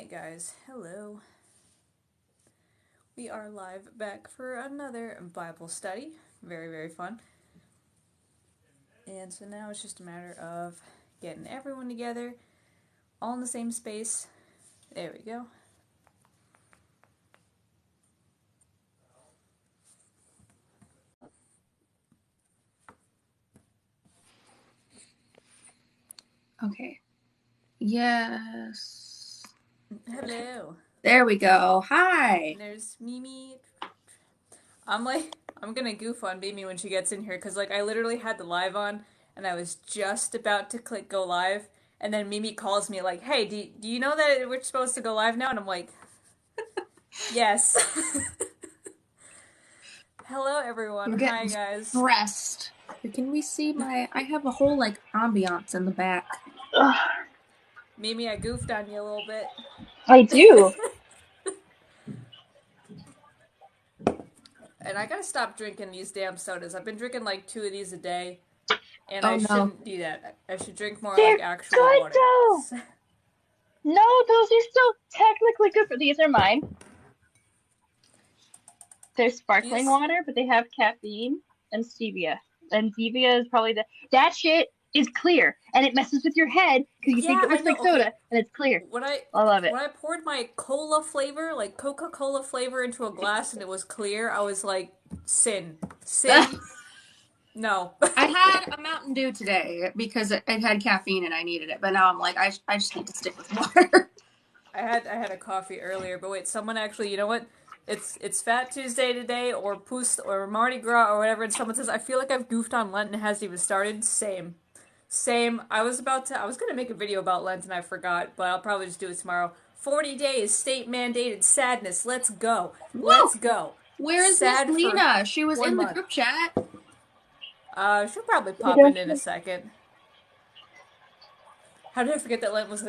Alright guys, hello. We are live back for another Bible study. Very, very fun. And so now it's just a matter of getting everyone together, all in the same space. There we go. Okay. Yes. Hello. There we go. Hi. There's Mimi. I'm gonna goof on Mimi when she gets in here, because, I literally had the live on, and I was just about to click go live, and then Mimi calls me, hey, do you know that we're supposed to go live now? And I'm like, yes. Hello, everyone. We're Hi, getting guys. stressed. Can we see I have a whole, ambiance in the back. Ugh, Mimi, I goofed on you a little bit. I do. And I gotta stop drinking these damn sodas. I've been drinking, 2 of these a day, and I Oh, no. shouldn't do that. I should drink more, They're actual good water. though. No, those are still technically good for these are mine. They're sparkling These, water, but they have caffeine and stevia. And stevia is probably that shit is clear and it messes with your head because you think yeah, it I looks know. like Okay, soda and it's clear. when I I love it. when I poured my cola flavor, Coca-Cola flavor, into a glass and it was clear, I was like, sin, no. I had a Mountain Dew today because it had caffeine and I needed it. But now I'm like, I just need to stick with water. I had a coffee earlier, but wait, someone actually, you know what? It's Fat Tuesday today, or Pust, or Mardi Gras, or whatever, and someone says, I feel like I've goofed on Lent and it hasn't even started. Same. Same. I was gonna make a video about Lent and I forgot, but I'll probably just do it tomorrow. 40 days, state mandated sadness. Let's go. Whoa! Let's go. Where is Miss Sad for Lena? She was in one the month. group chat. She'll probably pop in a second. How did I forget that Lent was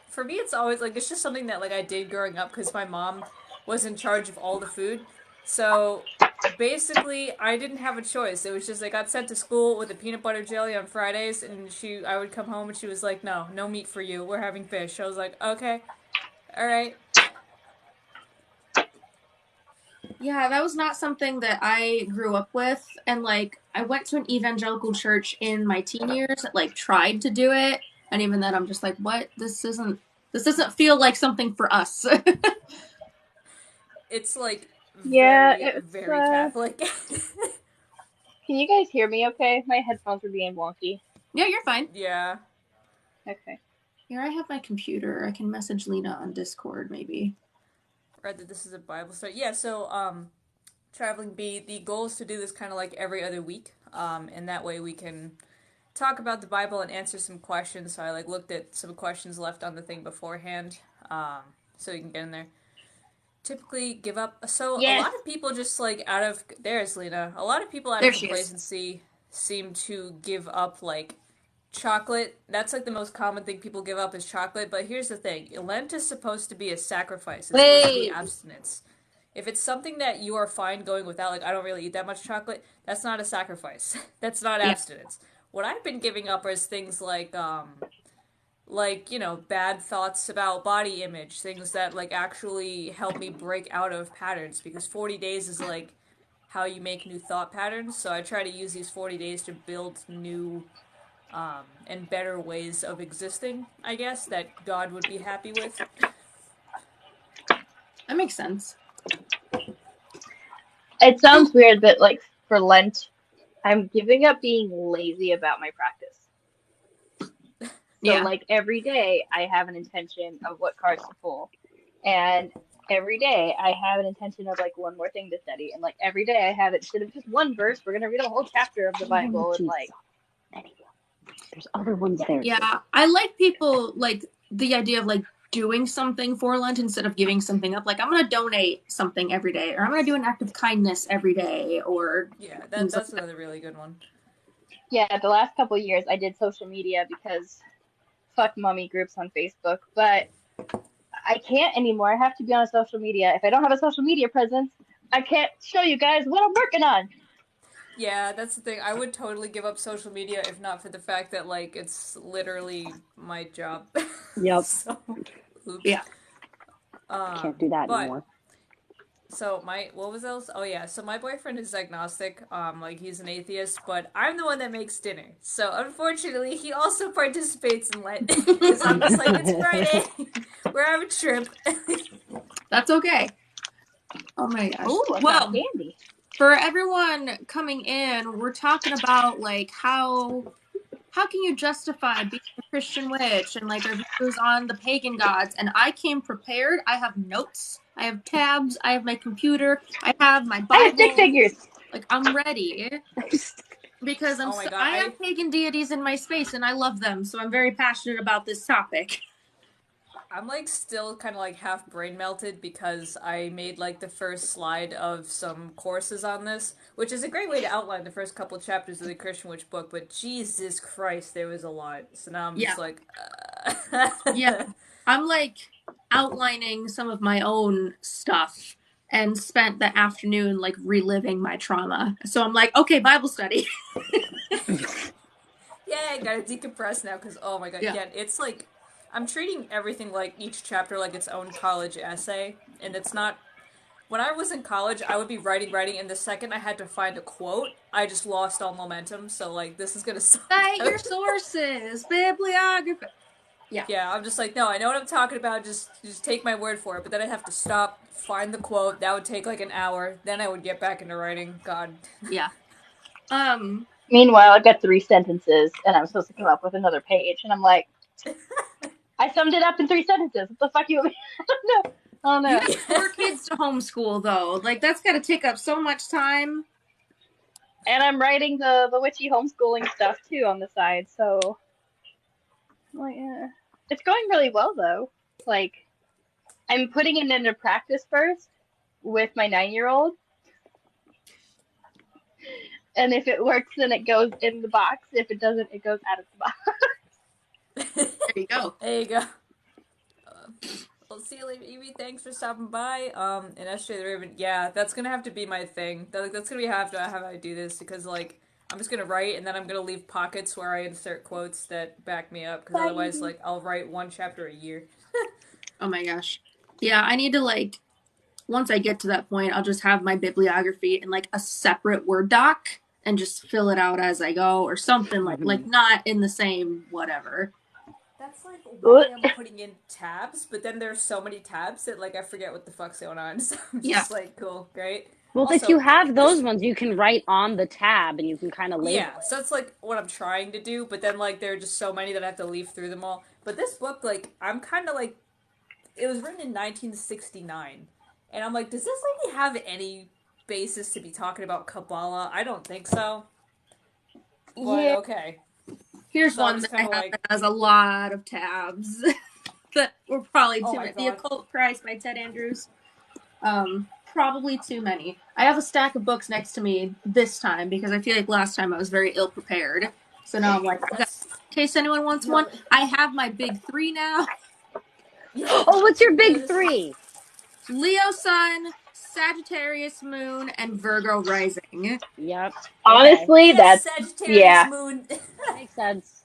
for me it's always it's just something that I did growing up because my mom was in charge of all the food. So basically I didn't have a choice. It was just I got sent to school with a peanut butter jelly on Fridays, and I would come home and she was like, "No, no meat for you. We're having fish." I was like, "Okay. All right." Yeah, that was not something that I grew up with. And I went to an evangelical church in my teen years that tried to do it. And even then I'm just like, what? This doesn't feel like something for us. It's Yeah, very it's very Catholic. can you guys hear me okay? My headphones are being wonky. Yeah, you're fine. Yeah. Okay. Here I have my computer. I can message Lena on Discord maybe. Read that this is a Bible study. Yeah, so traveling B, the goal is to do this kind of every other week. And that way we can talk about the Bible and answer some questions. So I looked at some questions left on the thing beforehand, so you can get in there. Typically give up. So a Yes. lot of people just out of there's Lena. A lot of people out There of she is. complacency seem to give up chocolate. That's the most common thing people give up is chocolate. But here's the thing: Lent is supposed to be a sacrifice. It's supposed to be Wait. abstinence. If it's something that you are fine going without, I don't really eat that much chocolate, that's not a sacrifice. That's not Yeah. abstinence. What I've been giving up is things bad thoughts about body image, things that actually help me break out of patterns, because 40 days is how you make new thought patterns. So I try to use these 40 days to build new and better ways of existing, I guess, that God would be happy with. That makes sense. It sounds weird, but for Lent, I'm giving up being lazy about my practice. So Yeah. every day I have an intention of what cards to pull. And every day I have an intention of one more thing to study. And every day I have it, instead of just one verse, we're gonna read a whole chapter of the Bible and there's other ones there. Yeah. I like people the idea of doing something for Lent instead of giving something up. I'm gonna donate something every day, or I'm gonna do an act of kindness every day, or Yeah, things like that's that. another really good one. Yeah, the last couple of years I did social media because fuck mummy groups on Facebook, but I can't anymore. I have to be on social media. If I don't have a social media presence, I can't show you guys what I'm working on. Yeah, that's the thing. I would totally give up social media if not for the fact that it's literally my job. Yep. So Oops. Yeah. Can't do that But anymore. so what was else? Oh yeah, so my boyfriend is agnostic. Like he's an atheist, but I'm the one that makes dinner. So unfortunately, he also participates in Lent because I'm just like, it's Friday, we're having shrimp. That's okay. Oh my gosh. Ooh, I found Well, candy. for everyone coming in, we're talking about like how can you justify being a Christian witch and like our views on the pagan gods? And I came prepared. I have notes, I have tabs, I have my computer, I have my I have stick Bible. figures. Like I'm ready because Oh my god, I have pagan deities in my space and I love them, so I'm very passionate about this topic. I'm like still kind of like half brain melted because I made like the first slide of some courses on this, which is a great way to outline the first couple chapters of the Christian Witch book. But Jesus Christ, there was a lot. So now I'm Yeah. just like, Yeah. I'm like outlining some of my own stuff and spent the afternoon like reliving my trauma. So I'm like, okay, Bible study. Yeah, I gotta decompress now because oh my god, Yeah. yeah, it's like I'm treating everything like each chapter like its own college essay, and it's not. When I was in college, I would be writing, and the second I had to find a quote, I just lost all momentum. So like, this is gonna suck. Cite your sources, bibliography. Yeah. Yeah, I'm just like, no, I know what I'm talking about. Just take my word for it. But then I'd have to stop, find the quote. That would take like an hour. Then I would get back into writing. God. Yeah. Meanwhile, I've got 3 sentences, and I'm supposed to come up with another page, and I'm like, I summed it up in 3 sentences. What the fuck you? No. Oh no. You have 4 kids to homeschool though. Like that's got to take up so much time. And I'm writing the witchy homeschooling stuff too on the side, so like, it's going really well though. Like, I'm putting it into practice first with my 9-year-old, and if it works, then it goes in the box. If it doesn't, it goes out of the box. There you go. There you go. Well, see you later, Evie. Thanks for stopping by. And SJ the Raven. Yeah, that's gonna have to be my thing. That's gonna be have to have I do this because like I'm just gonna write and then I'm gonna leave pockets where I insert quotes that back me up because otherwise like I'll write 1 chapter a year. Oh my gosh. Yeah, I need to like once I get to that point, I'll just have my bibliography in like a separate Word doc and just fill it out as I go or something like not in the same whatever. That's like why I'm putting in tabs, but then there's so many tabs that like I forget what the fuck's going on. So I'm just like, cool, great. Well, Also, if you have those ones, you can write on the tab and you can kind of label yeah, so that's like what I'm trying to do, but then like there are just so many that I have to leaf through them all. But this book, like, I'm kind of like, it was written in 1969, and I'm like, does this lady have any basis to be talking about Kabbalah? I don't think so. But Yeah. okay. Here's So one that I have that has a lot of tabs that were probably too many. The Occult Christ by Ted Andrews. Probably too many. I have a stack of books next to me this time because I feel like last time I was very ill prepared. So now I'm like, in case anyone wants one, I have my big 3 now. Oh, what's your big 3? Leo Sun, Sagittarius Moon, and Virgo Rising. Yep. Honestly, that's Sagittarius Moon. That makes sense.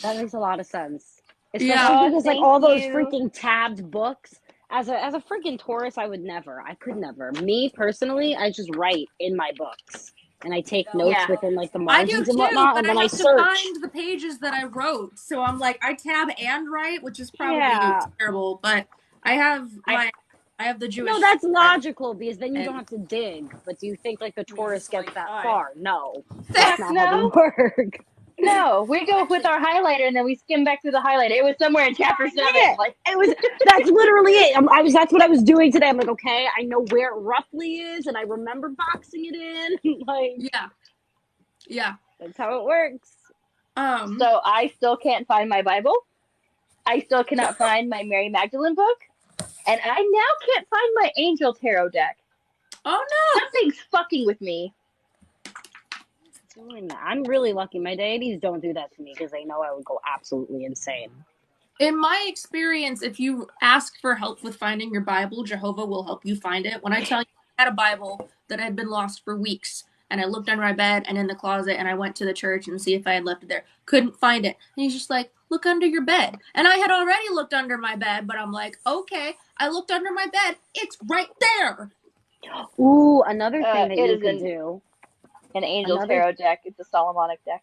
That makes a lot of sense. Yeah. Especially because like all those freaking tabbed books. As a freaking Taurus, I could never. Me personally, I just write in my books. And I take notes within like the margins and whatnot, and then I search. I have to find the pages that I wrote. So I'm like, I tab and write, which is probably terrible, but I have the Jewish. No, that's logical because then you don't have to dig. But do you think like the Taurus gets that far? No. That's not how they work. No, we go with our highlighter and then we skim back through the highlighter. It was somewhere in chapter 7. Like it was. That's literally it. That's what I was doing today. I'm like, okay, I know where it roughly is, and I remember boxing it in. Like, yeah, that's how it works. So I still can't find my Bible. I still cannot find my Mary Magdalene book, and I now can't find my Angel Tarot deck. Oh no! Something's fucking with me. Doing that. I'm really lucky. My deities don't do that to me because they know I would go absolutely insane. In my experience, if you ask for help with finding your Bible, Jehovah will help you find it. When I tell you I had a Bible that had been lost for weeks, and I looked under my bed and in the closet, and I went to the church and see if I had left it there. Couldn't find it. And he's just like, look under your bed. And I had already looked under my bed, but I'm like, okay, I looked under my bed. It's right there. Ooh, another thing that you could do. An angel tarot deck. It's a Solomonic deck.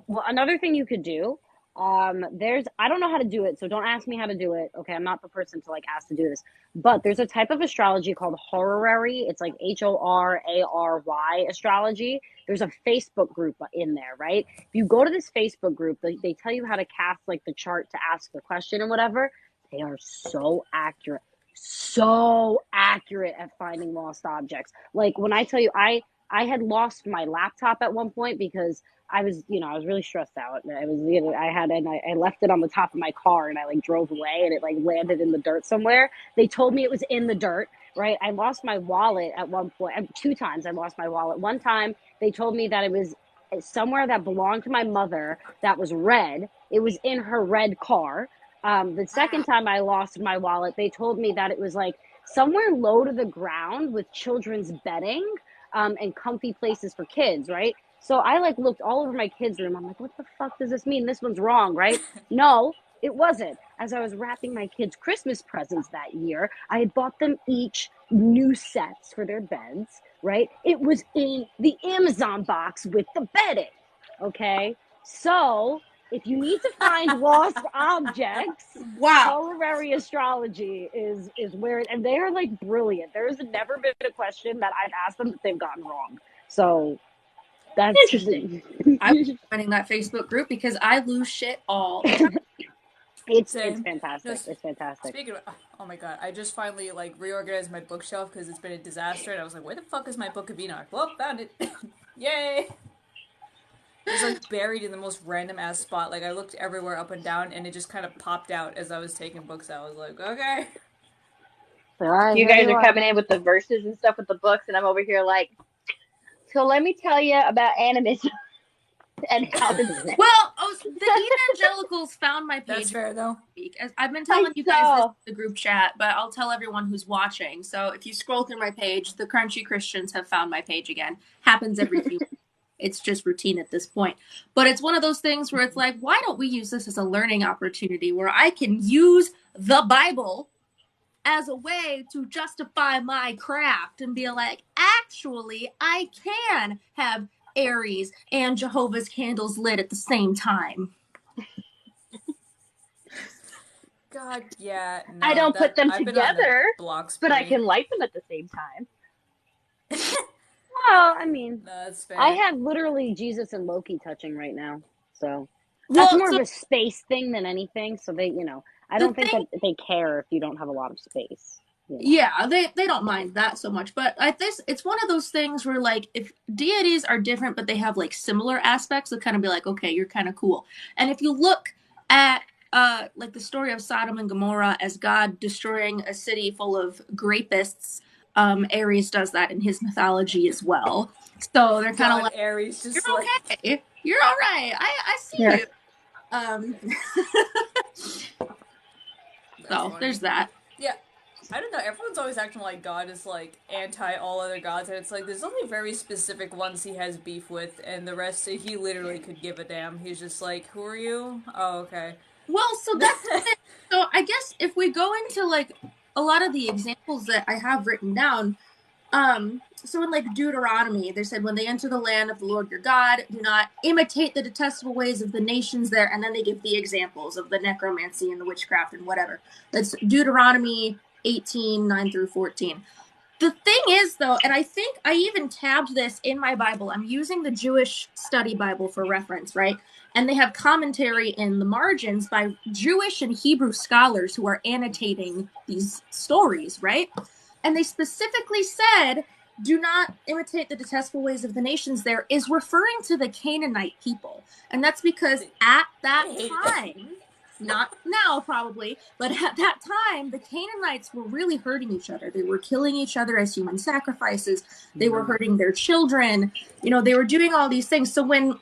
Well, another thing you could do, I don't know how to do it, so don't ask me how to do it. Okay, I'm not the person to like ask to do this. But there's a type of astrology called horary. It's like HORARY astrology. There's a Facebook group in there, right? If you go to this Facebook group, they tell you how to cast like the chart to ask the question and whatever. They are so accurate at finding lost objects. Like when I tell you, I had lost my laptop at one point because I was really stressed out. I left it on the top of my car and I like drove away and it like landed in the dirt somewhere. They told me it was in the dirt, right? I lost my wallet at one point. 2 times I lost my wallet. One time they told me that it was somewhere that belonged to my mother that was red. It was in her red car. The second time I lost my wallet, they told me that it was like somewhere low to the ground with children's bedding and comfy places for kids, right? So I like looked all over my kids' room. I'm like, what the fuck does this mean? This one's wrong, right? No, it wasn't. As I was wrapping my kids' Christmas presents that year, I had bought them each new sets for their beds, right? It was in the Amazon box with the bedding, okay? So if you need to find lost objects, horary astrology is where it, and they are like brilliant. There's never been a question that I've asked them that they've gotten wrong. So that's interesting. I'm finding that Facebook group because I lose shit all the time. It's fantastic. It's fantastic. Speaking of, oh my god, I just finally like reorganized my bookshelf because it's been a disaster, and I was like, where the fuck is my Book of Enoch? Well, found it. Yay! It was like buried in the most random ass spot. Like I looked everywhere up and down, and it just kind of popped out as I was taking books out. I was like, okay. You guys are coming in with the verses and stuff with the books, and I'm over here like, so let me tell you about animism. And how the evangelicals found my page. That's fair, though. I've been telling you guys this in the group chat, but I'll tell everyone who's watching. So if you scroll through my page, the Crunchy Christians have found my page again. Happens every few weeks. It's just routine at this point. But it's one of those things where it's like, why don't we use this as a learning opportunity where I can use the Bible as a way to justify my craft and be like, actually, I can have Aries and Jehovah's candles lit at the same time. God, yeah. No, I don't put them together, but I can light them at the same time. Well, I mean, no, that's fair. I have literally Jesus and Loki touching right now, so that's more of a space thing than anything. So they, I don't think that they care if you don't have a lot of space. Yeah, they don't mind that so much. But it's one of those things where, like, if deities are different, but they have, like, similar aspects, they'll kind of be like, okay, you're kind of cool. And if you look at, like, the story of Sodom and Gomorrah as God destroying a city full of grapists, Ares does that in his mythology as well. So they're kind of like, Ares just you're like... okay. You're all right. I see you. So funny. There's that. Yeah. I don't know, everyone's always acting like God is, like, anti all other gods, and it's like, there's only very specific ones he has beef with, and the rest, he literally could give a damn. He's just like, who are you? Oh, okay. Well, so that's the thing. So I guess if we go into, like, a lot of the examples that I have written down, so in, like, Deuteronomy, they said, when they enter the land of the Lord your God, do not imitate the detestable ways of the nations there, and then they give the examples of the necromancy and the witchcraft and whatever. That's Deuteronomy 18, 9 through 14. The thing is, though, and I think I even tabbed this in my Bible. I'm using the Jewish Study Bible for reference, right? And they have commentary in the margins by Jewish and Hebrew scholars who are annotating these stories, right? And they specifically said, do not imitate the detestable ways of the nations there, is referring to the Canaanite people. And that's because at that time... Not now, probably, but at that time, the Canaanites were really hurting each other. They were killing each other as human sacrifices. They were hurting their children. They were doing all these things. So when,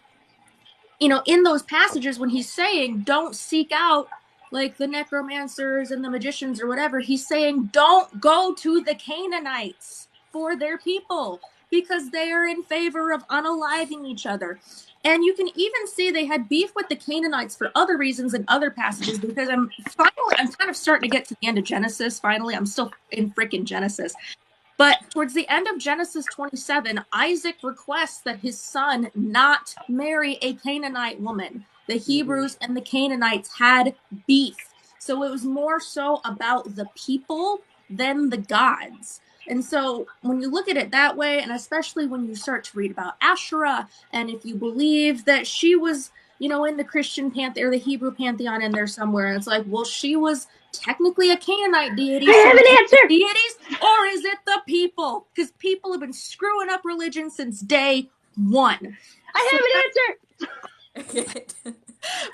in those passages, when he's saying, don't seek out, like, the necromancers and the magicians or whatever, he's saying, don't go to the Canaanites. for their people because they are in favor of unaliving each other. And you can even see they had beef with the Canaanites for other reasons in other passages, because I'm kind of starting to get to the end of Genesis. Finally, I'm still in freaking Genesis. But towards the end of Genesis 27, Isaac requests that his son not marry a Canaanite woman. The Hebrews and the Canaanites had beef. So it was more so about the people than the gods. And so when you look at it that way, and especially when you start to read about Asherah, and if you believe that she was, you know, in the Christian pantheon or the Hebrew pantheon in there somewhere, and it's like, well, she was technically a Canaanite deity. I have an answer. Deities, or is it the people? Because people have been screwing up religion since day one. I have an answer.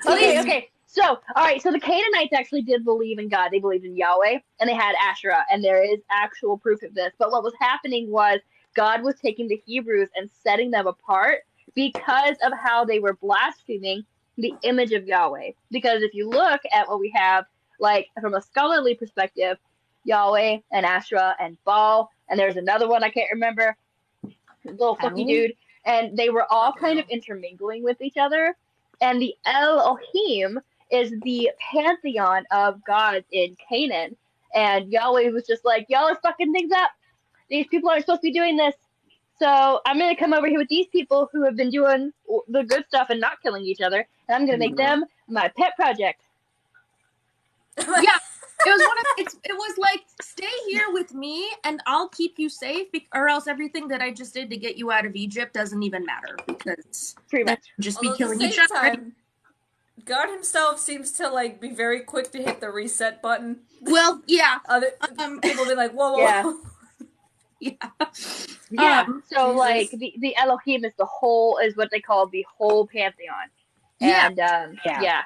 Okay. So, all right. So the Canaanites actually did believe in God. They believed in Yahweh, and they had Asherah, and there is actual proof of this. But what was happening was God was taking the Hebrews and setting them apart because of how they were blaspheming the image of Yahweh. Because if you look at what we have, like from a scholarly perspective, Yahweh and Asherah and Baal, and there's another one I can't remember, little fucky dude, and they were all kind of intermingling with each other. And the Elohim is the pantheon of gods in Canaan, and Yahweh was just like, y'all are fucking things up. These people aren't supposed to be doing this. So I'm going to come over here with these people who have been doing the good stuff and not killing each other, and I'm going to make them my pet project. Yeah. It was like, stay here with me and I'll keep you safe, or else everything that I just did to get you out of Egypt doesn't even matter, because pretty much just be killing each other. God himself seems to like be very quick to hit the reset button. Well, yeah. Other people be like, whoa. Yeah. So like the Elohim is what they call the whole pantheon. And yeah.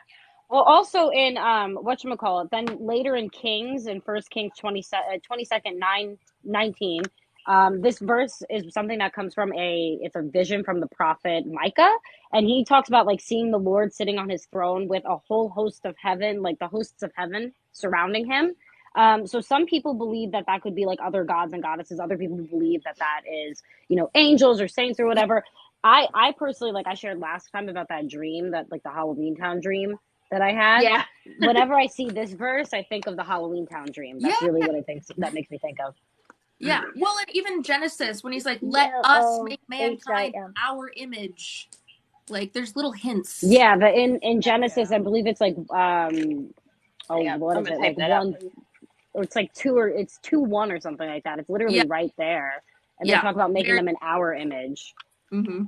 Well, also in whatchamacallit, then later in Kings, in 1 Kings 22nd 19, this verse is something that comes from it's a vision from the prophet Micah, and he talks about like seeing the Lord sitting on his throne with a whole host of heaven, like the hosts of heaven surrounding him. So some people believe that could be like other gods and goddesses. Other people believe that is, you know, angels or saints or whatever. I personally, like I shared last time about that dream, that like the Halloween Town dream that I had. Yeah. Whenever I see this verse, I think of the Halloween Town dream. That's really what I think that makes me think of. Yeah. Well, and even Genesis, when he's like, let us make mankind our image. Like, there's little hints. Yeah, but in Genesis, I believe it's like, what is it? Like one, or it's like 2:1 or something like that. It's literally right there. And they talk about making them in our image. Mm-hmm.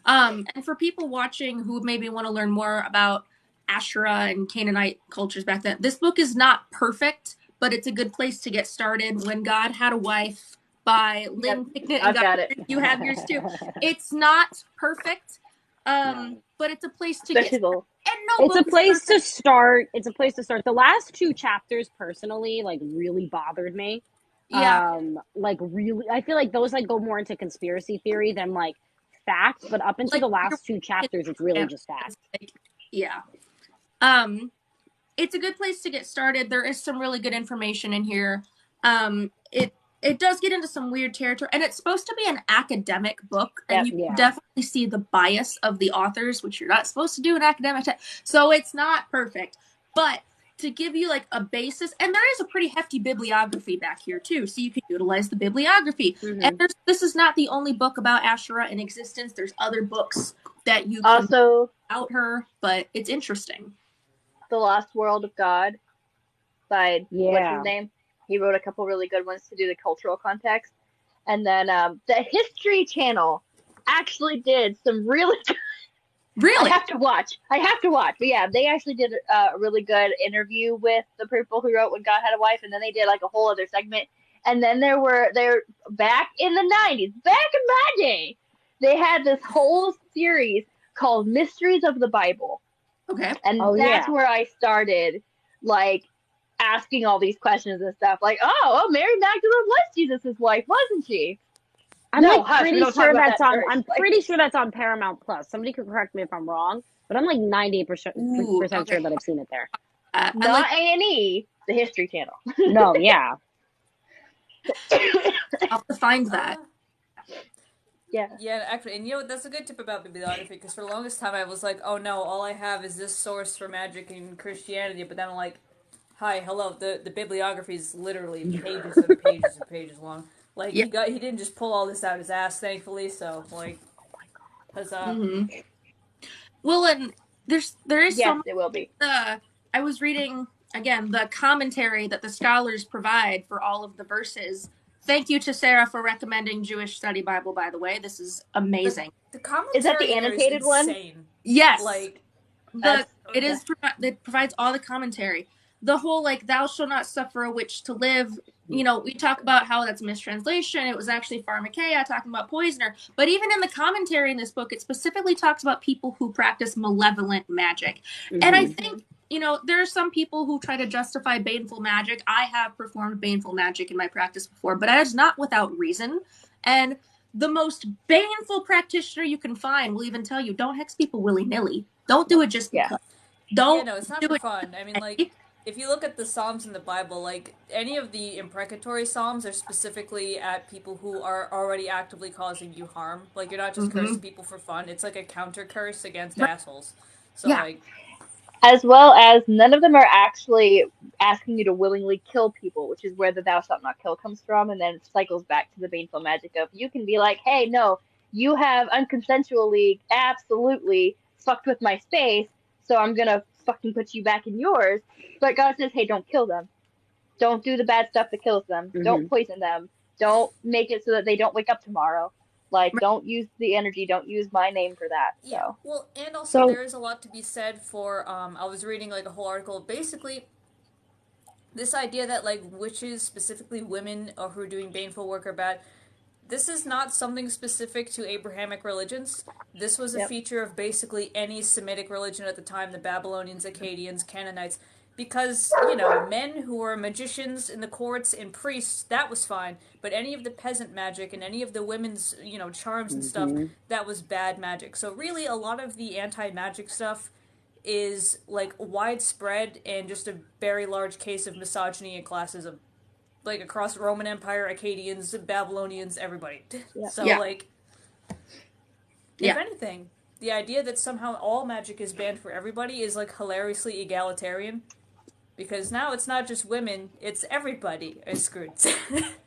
And for people watching who maybe want to learn more about Asherah and Canaanite cultures back then, this book is not perfect, but it's a good place to get started. When God Had a Wife by Lynn Picknett. I've got it. You have yours too. It's not perfect, but it's a place to get started. It's a place to start. It's a place to start. The last 2 chapters, personally, like really bothered me. Yeah. Like really, I feel like those like go more into conspiracy theory than like fact. But up until the last 2 chapters, it's really just fact. Yeah. It's a good place to get started. There is some really good information in here. It does get into some weird territory, and it's supposed to be an academic book, and you definitely see the bias of the authors, which you're not supposed to do in academic so it's not perfect, but to give you like a basis, and there is a pretty hefty bibliography back here too, so you can utilize the bibliography. And this is not the only book about Asherah in existence. There's other books that you can about her, but it's interesting. The Lost World of God by what's his name? He wrote a couple really good ones to do the cultural context. And then the History Channel actually did some really good... Really? I have to watch. But yeah, they actually did a really good interview with the people who wrote When God Had a Wife, and then they did like a whole other segment. And then they're back in the 90s, back in my day, they had this whole series called Mysteries of the Bible. Okay. And that's where I started, like, asking all these questions and stuff, like, Mary Magdalene was Jesus' wife, wasn't she? I'm pretty sure that's on. I'm pretty sure that's on Paramount Plus. Somebody could correct me if I'm wrong, but I'm like 98% sure that I've seen it there. Not A&E, the History Channel. No, yeah. I'll have to find that. Yeah. Yeah, actually, and you know what? That's a good tip about bibliography because for the longest time I was like, oh no, all I have is this source for magic in Christianity. But then I'm like, hi, hello. The bibliography is literally pages and pages and pages long. Like Yeah. he didn't just pull all this out his ass, thankfully. So like, huzzah. Mm-hmm. Well, and there is Yes, so much. it will be. I was reading again the commentary that the scholars provide for all of the verses. Thank you to Sarah for recommending Jewish Study Bible. By the way, this is amazing. The commentary Is that the there is annotated one? insane. Yes, Like it provides all the commentary. The whole like thou shalt not suffer a witch to live. You know, we talk about how that's a mistranslation. It was actually pharmakeia talking about poisoner. But even in the commentary in this book, it specifically talks about people who practice malevolent magic. Mm-hmm. And I think, you know, there are some people who try to justify baneful magic. I have performed baneful magic in my practice before, but that is not without reason. And the most baneful practitioner you can find will even tell you, don't hex people willy-nilly. Don't do it just because. Don't yeah, no, it's not do for it. fun. I mean, like, if you look at the Psalms in the Bible, like, any of the imprecatory Psalms are specifically at people who are already actively causing you harm. Like, you're not just cursing people for fun. It's like a counter curse against assholes. So, Yeah. like... As well as none of them are actually asking you to willingly kill people, which is where the thou shalt not kill comes from, and then it cycles back to the baneful magic of you can be like, hey, no, you have unconsensually absolutely fucked with my space, so I'm gonna fucking put you back in yours. But God says, hey, don't kill them. Don't do the bad stuff that kills them. Mm-hmm. Don't poison them. Don't make it so that they don't wake up tomorrow. Like, don't use the energy. Don't use my name for that. So. Yeah, well, and also there is a lot to be said for, I was reading, like, a whole article, basically, this idea that, like, witches, specifically women who are doing baneful work are bad, this is not something specific to Abrahamic religions. This was a feature of basically any Semitic religion at the time, the Babylonians, Akkadians, Canaanites, because, you know, men who were magicians in the courts and priests, that was fine, but any of the peasant magic and any of the women's, you know, charms and stuff, that was bad magic. So really, a lot of the anti-magic stuff is, like, widespread and just a very large case of misogyny and classism. Like, across Roman Empire, Akkadians, Babylonians, everybody. Yeah. So, like, if anything, the idea that somehow all magic is banned for everybody is, like, hilariously egalitarian. Because now it's not just women, it's everybody is screwed.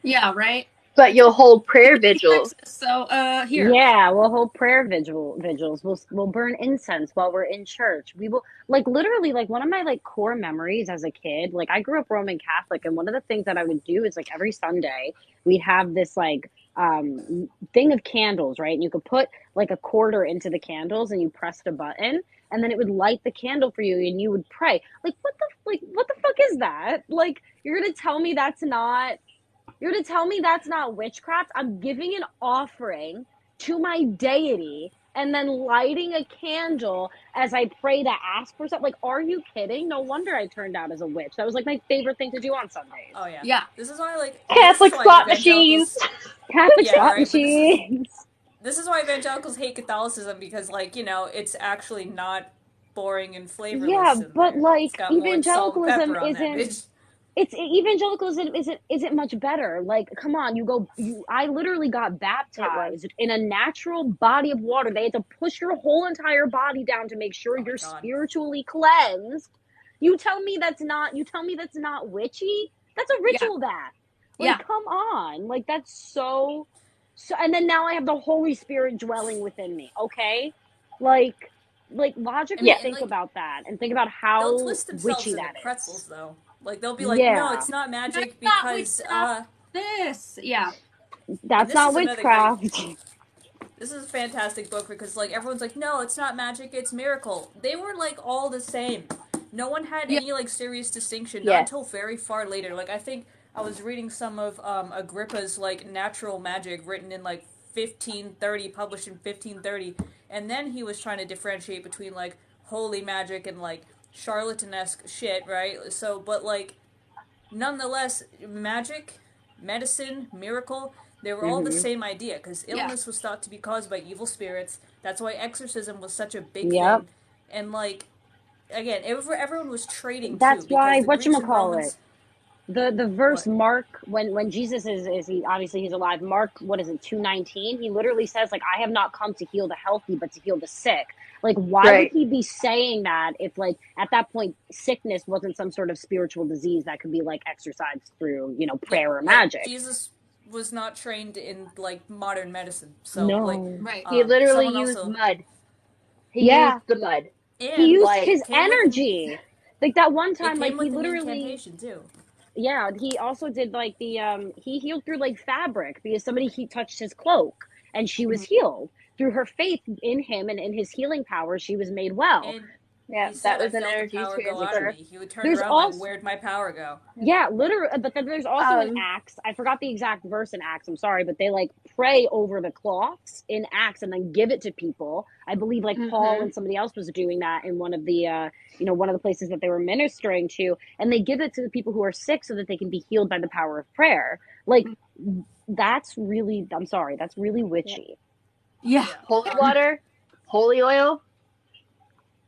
Yeah, right? But you'll hold prayer vigils. So, here. Yeah, we'll hold prayer vigils. We'll burn incense while we're in church. We will, like, literally, like, one of my, like, core memories as a kid, like, I grew up Roman Catholic, and one of the things that I would do is, like, every Sunday, we'd have this, like, thing of candles, right? And you could put, like, a quarter into the candles, and you pressed a button, and then it would light the candle for you, and you would pray. Like, what the fuck is that? Like, you're gonna tell me that's not witchcraft? I'm giving an offering to my deity and then lighting a candle as I pray to ask for something. Like, are you kidding? No wonder I turned out as a witch. That was, like, my favorite thing to do on Sundays. Oh, yeah. Yeah. This is why, like... Catholic slot machines! Catholic slot right, machines! This is why evangelicals hate Catholicism, because, like, you know, it's actually not boring and flavorless. Yeah, but, like, evangelicalism isn't much better. Like, come on, I literally got baptized in a natural body of water. They had to push your whole entire body down to make sure you're spiritually cleansed. You tell me that's not witchy? That's a ritual bath. Like, come on. Like, that's so, and then now I have the Holy Spirit dwelling within me, okay? Like logically think about that and think about how they'll twist themselves witchy into that pretzels, is. Though. Like, they'll be like, no, it's not magic because, this. Yeah. That's not witchcraft. This is a fantastic book because, like, everyone's like, no, it's not magic, it's miracle. They were, like, all the same. No one had any, like, serious distinction, not until very far later. Like, I think I was reading some of Agrippa's, like, natural magic written in, like, 1530, published in 1530, and then he was trying to differentiate between, like, holy magic and, like, charlatanesque shit, right? So, but, like, nonetheless, magic, medicine, miracle, they were all the same idea, because illness was thought to be caused by evil spirits. That's why exorcism was such a big thing. And, like, again, everyone was trading, That's too. why, because the Greeks and whatchamacallit. The verse What? Mark, when Jesus is he obviously he's alive. Mark, what is it, 2:19? He literally says, like, I have not come to heal the healthy, but to heal the sick. Like, why would he be saying that if, like, at that point sickness wasn't some sort of spiritual disease that could be like exorcised through, Yeah, prayer or like magic? Jesus was not trained in like modern medicine, so like, No. Right. He literally someone used also mud. He used Yeah. the mud. He and used Like, his came with an energy. Like that one it time, like came he with an literally, incantation too. yeah, he also did like he healed through like fabric because he touched his cloak and she was healed through her faith in him and in his healing power. She was made well. And yeah, he said, that "I was an felt the energy power go out of transfer. me." He would turn There's around like, also "Where'd my power go?" Yeah, literally, but then there's also in Um, Acts, I forgot the exact verse in Acts, I'm sorry, but they like pray over the cloths in Acts and then give it to people. I believe like Paul mhm. and somebody else was doing that in one of the one of the places that they were ministering to, and they give it to the people who are sick so that they can be healed by the power of prayer. Like that's really, I'm sorry, that's really Yeah. witchy. Yeah. Yeah. Holy water, holy oil.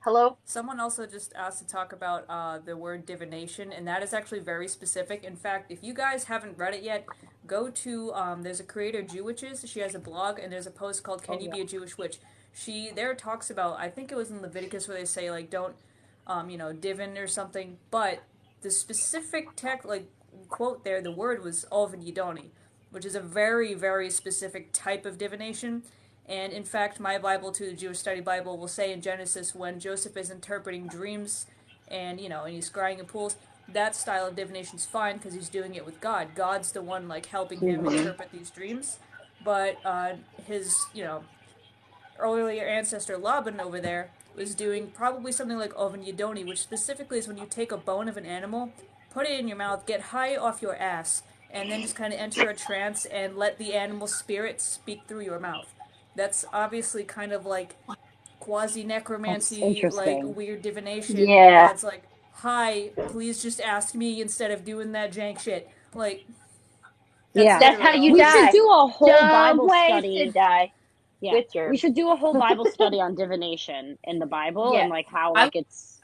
Hello? Someone also just asked to talk about the word divination, and that is actually very specific. In fact, if you guys haven't read it yet, go to there's a creator, Jewitches. She has a blog, and there's a post called "Can Oh You yeah. Be a Jewish Witch?" She there talks about, I think it was in Leviticus where they say like don't divin or something, but the specific text like quote there, the word was Oven Yidoni, which is a very very specific type of divination. And in fact, my Bible, too, the Jewish Study Bible, will say in Genesis when Joseph is interpreting dreams and, and he's scrying in pools, that style of divination is fine because he's doing it with God. God's the one, like, helping him Mm-hmm. interpret these dreams. But his, earlier ancestor Laban over there was doing probably something like Oven Yidoni, which specifically is when you take a bone of an animal, put it in your mouth, get high off your ass, and then just kind of enter a trance and let the animal spirit speak through your mouth. That's obviously kind of like quasi That's necromancy, like interesting. weird divination, and Yeah. God's like, "Hi, please just ask me instead of doing that jank shit." Like, that's Yeah. That's how literally all you it We is. should die. do a whole Dumb Bible ways to study. die. Yeah, With we germs. should do a whole Bible study on divination in the Bible and Yes. like how I like it's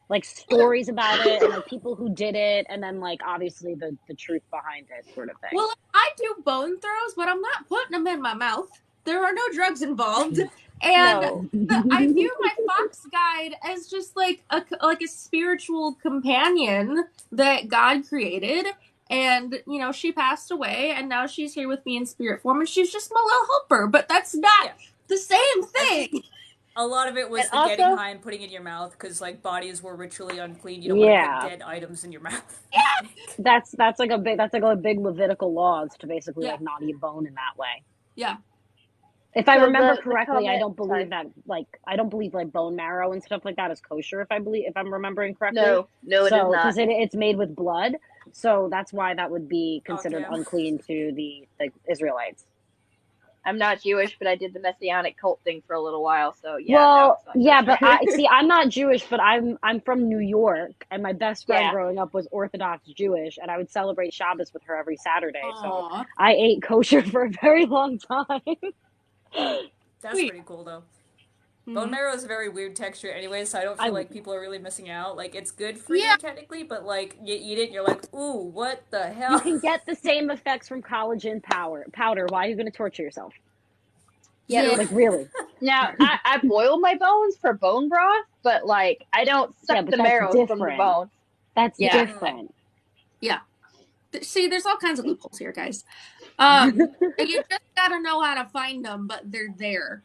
like stories about it and like people who did it and then like obviously the truth behind it sort of thing. well, I do bone throws, but I'm not putting them in my mouth. There are no drugs involved, and No. I view my fox guide as just like a spiritual companion that God created. And she passed away, and now she's here with me in spirit form, and she's just my little helper. But that's not Yeah, the same I think thing. a lot of it And was the getting also, high and putting it in your mouth because like bodies were ritually unclean. You don't want to put Yeah, dead items in your mouth. that's like a big Levitical laws to basically Yeah, like not eat bone in that way. yeah. If I so remember the correctly, comment. I don't believe like bone marrow and stuff like that is kosher. If I'm remembering correctly, No, no, it is so not. because it's made with blood, so that's why that would be Oh considered damn. unclean to the Israelites. I'm not Jewish, but I did the Messianic cult thing for a little while, so yeah, no, Well, it's not yeah, but kosher. I'm not Jewish, but I'm from New York, and my best friend Yeah. growing up was Orthodox Jewish, and I would celebrate Shabbos with her every Saturday. So Aw, I ate kosher for a very long time. That's sweet. pretty cool though. Bone Hmm. marrow is a very weird texture anyway, so I don't I feel like people are really missing out. Like, it's good for Yeah, you technically, but like, you eat it and you're like, ooh, what the You hell? can get the same effects from collagen powder. Why are you going to torture yourself? Yep. yeah. Like really? Now, I boil my bones for bone broth, but like I don't suck Yeah, but the that's marrow from the different. bones. That's Yeah. different. Yeah. See, there's all kinds of loopholes here, guys. You just gotta know how to find them, but they're there.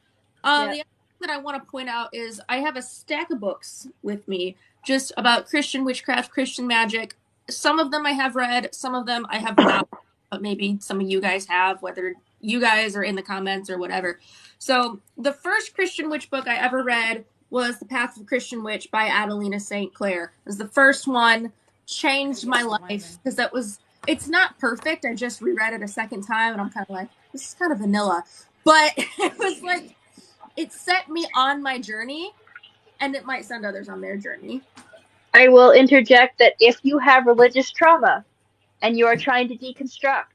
The other Yep. thing that I want to point out is I have a stack of books with me just about Christian witchcraft, Christian magic. Some of them I have read, some of them I have not, but maybe some of you guys have, whether you guys are in the comments or whatever. So the first Christian witch book I ever read was The Path of a Christian Witch by Adelina St. Clair. It was the first one, changed my Yes, remind me. life because it's not perfect. I just reread it a second time and I'm kind of like, this is kind of vanilla. But it was like, it set me on my journey and it might send others on their journey. I will interject that if you have religious trauma and you are trying to deconstruct,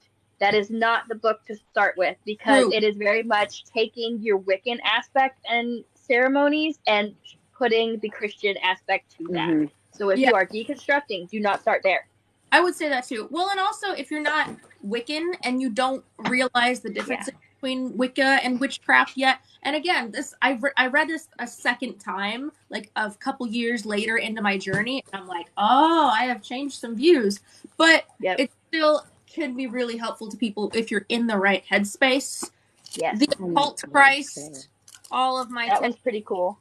that is not the book to start with because True. it is very much taking your Wiccan aspect and ceremonies and putting the Christian aspect to that. Hmm. So if Yeah. you are deconstructing, do not start there. I would say that too. Well, and also if you're not Wiccan and you don't realize the difference between Wicca and witchcraft yet, and again, this I read this a second time, like a couple years later into my journey, and I'm like, oh, I have changed some views, but it still can be really helpful to people if you're in the right headspace. Yes. The Occult Christ, all of my that one's pretty cool.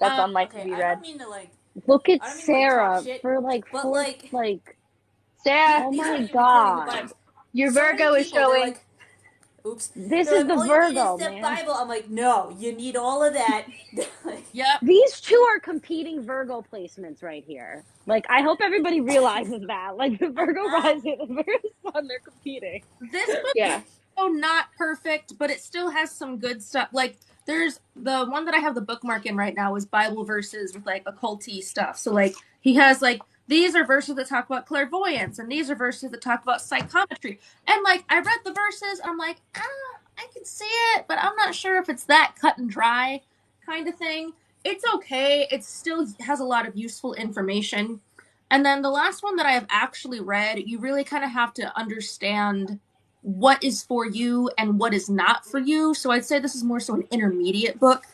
That's on my to be read. I don't mean to like look at I don't mean Sarah to like, shit, for like but fourth, like Sarah. Oh my god, your Virgo is showing. Like, oops. This they're is like, the Virgo, the man. Bible. I'm like, no, you need all of that. Yep. These two are competing Virgo placements right here. Like, I hope everybody realizes that. Like, the Virgo rising and the Virgo sun, they're competing. This book is so not perfect, but it still has some good stuff. Like, there's the one that I have the bookmark in right now is Bible verses with like occulty stuff. So like he has like these are verses that talk about clairvoyance, and these are verses that talk about psychometry. And like I read the verses, I'm like, I can see it, but I'm not sure if it's that cut and dry kind of thing. It's okay. It still has a lot of useful information. And then the last one that I have actually read, you really kind of have to understand what is for you and what is not for you. So I'd say this is more so an intermediate book.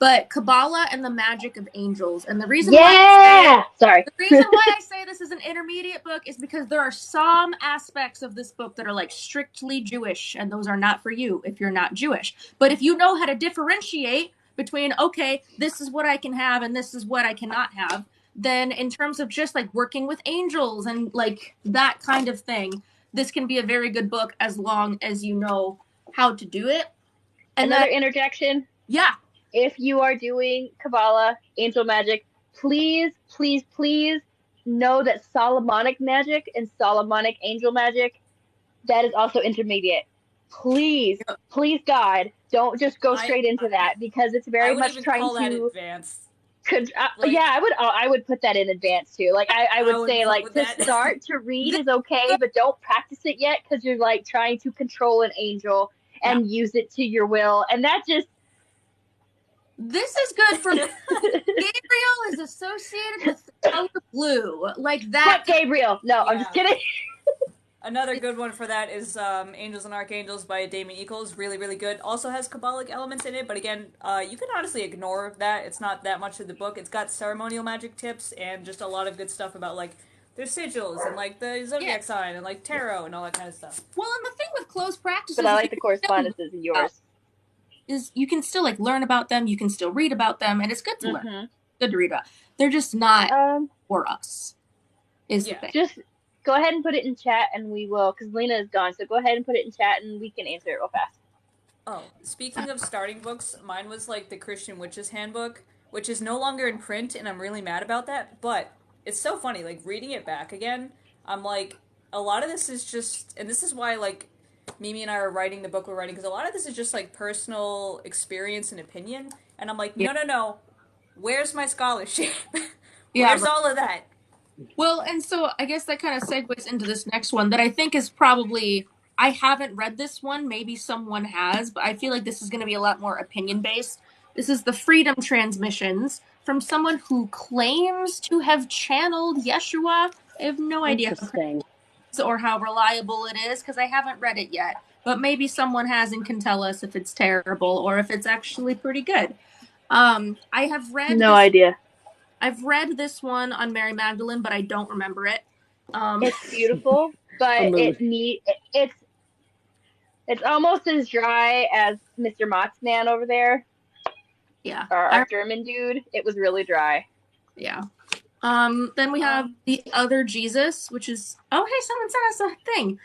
But Kabbalah and the Magic of Angels. And the reason why I say this is an intermediate book is because there are some aspects of this book that are like strictly Jewish, and those are not for you if you're not Jewish. But if you know how to differentiate between, okay, this is what I can have and this is what I cannot have, then in terms of just like working with angels and like that kind of thing, this can be a very good book as long as you know how to do it. And another interjection. Yeah. If you are doing Kabbalah, angel magic, please, please, please know that Solomonic magic and Solomonic angel magic, that is also intermediate. Please, please, God, don't just go straight into that, because it's very much trying to advanced. I would put that in advance too. Like I would say like to start to read is okay, but don't practice it yet because you're like trying to control an angel and use it to your will, and that just. This is good for Gabriel is associated with the color blue, like that. But Gabriel, no, I'm just kidding. Another good one for that is Angels and Archangels by Damien Eccles. Really, really good. Also has Kabbalic elements in it, but again, you can honestly ignore that. It's not that much of the book. It's got ceremonial magic tips and just a lot of good stuff about, like, their sigils and, like, the zodiac sign and, like, tarot and all that kind of stuff. Well, and the thing with closed practices... But I like the correspondences in yours. Is you can still, like, learn about them, you can still read about them, and it's good to learn. Good to read about. They're just not for us, is the thing. Just... go ahead and put it in chat, and we will, because Lena is gone, so go ahead and put it in chat, and we can answer it real fast. Oh, speaking of starting books, mine was, like, the Christian Witches Handbook, which is no longer in print, and I'm really mad about that, but it's so funny, like, reading it back again, I'm like, a lot of this is just, and this is why, like, Mimi and I are writing the book we're writing, because a lot of this is just, like, personal experience and opinion, and I'm like, no, where's my scholarship? Where's all of that? Well, and so I guess that kind of segues into this next one that I think is probably, I haven't read this one, maybe someone has, but I feel like this is going to be a lot more opinion-based. This is the Freedom Transmissions from someone who claims to have channeled Yeshua. I have no idea or how reliable it is, because I haven't read it yet. But maybe someone has and can tell us if it's terrible or if it's actually pretty good. I have read... No idea. I've read this one on Mary Magdalene, but I don't remember it. It's beautiful, but it's almost as dry as Mr. Motzman over there. Yeah. Our German dude. It was really dry. Yeah. Then we have The Other Jesus, which is... oh, hey, someone sent us a thing.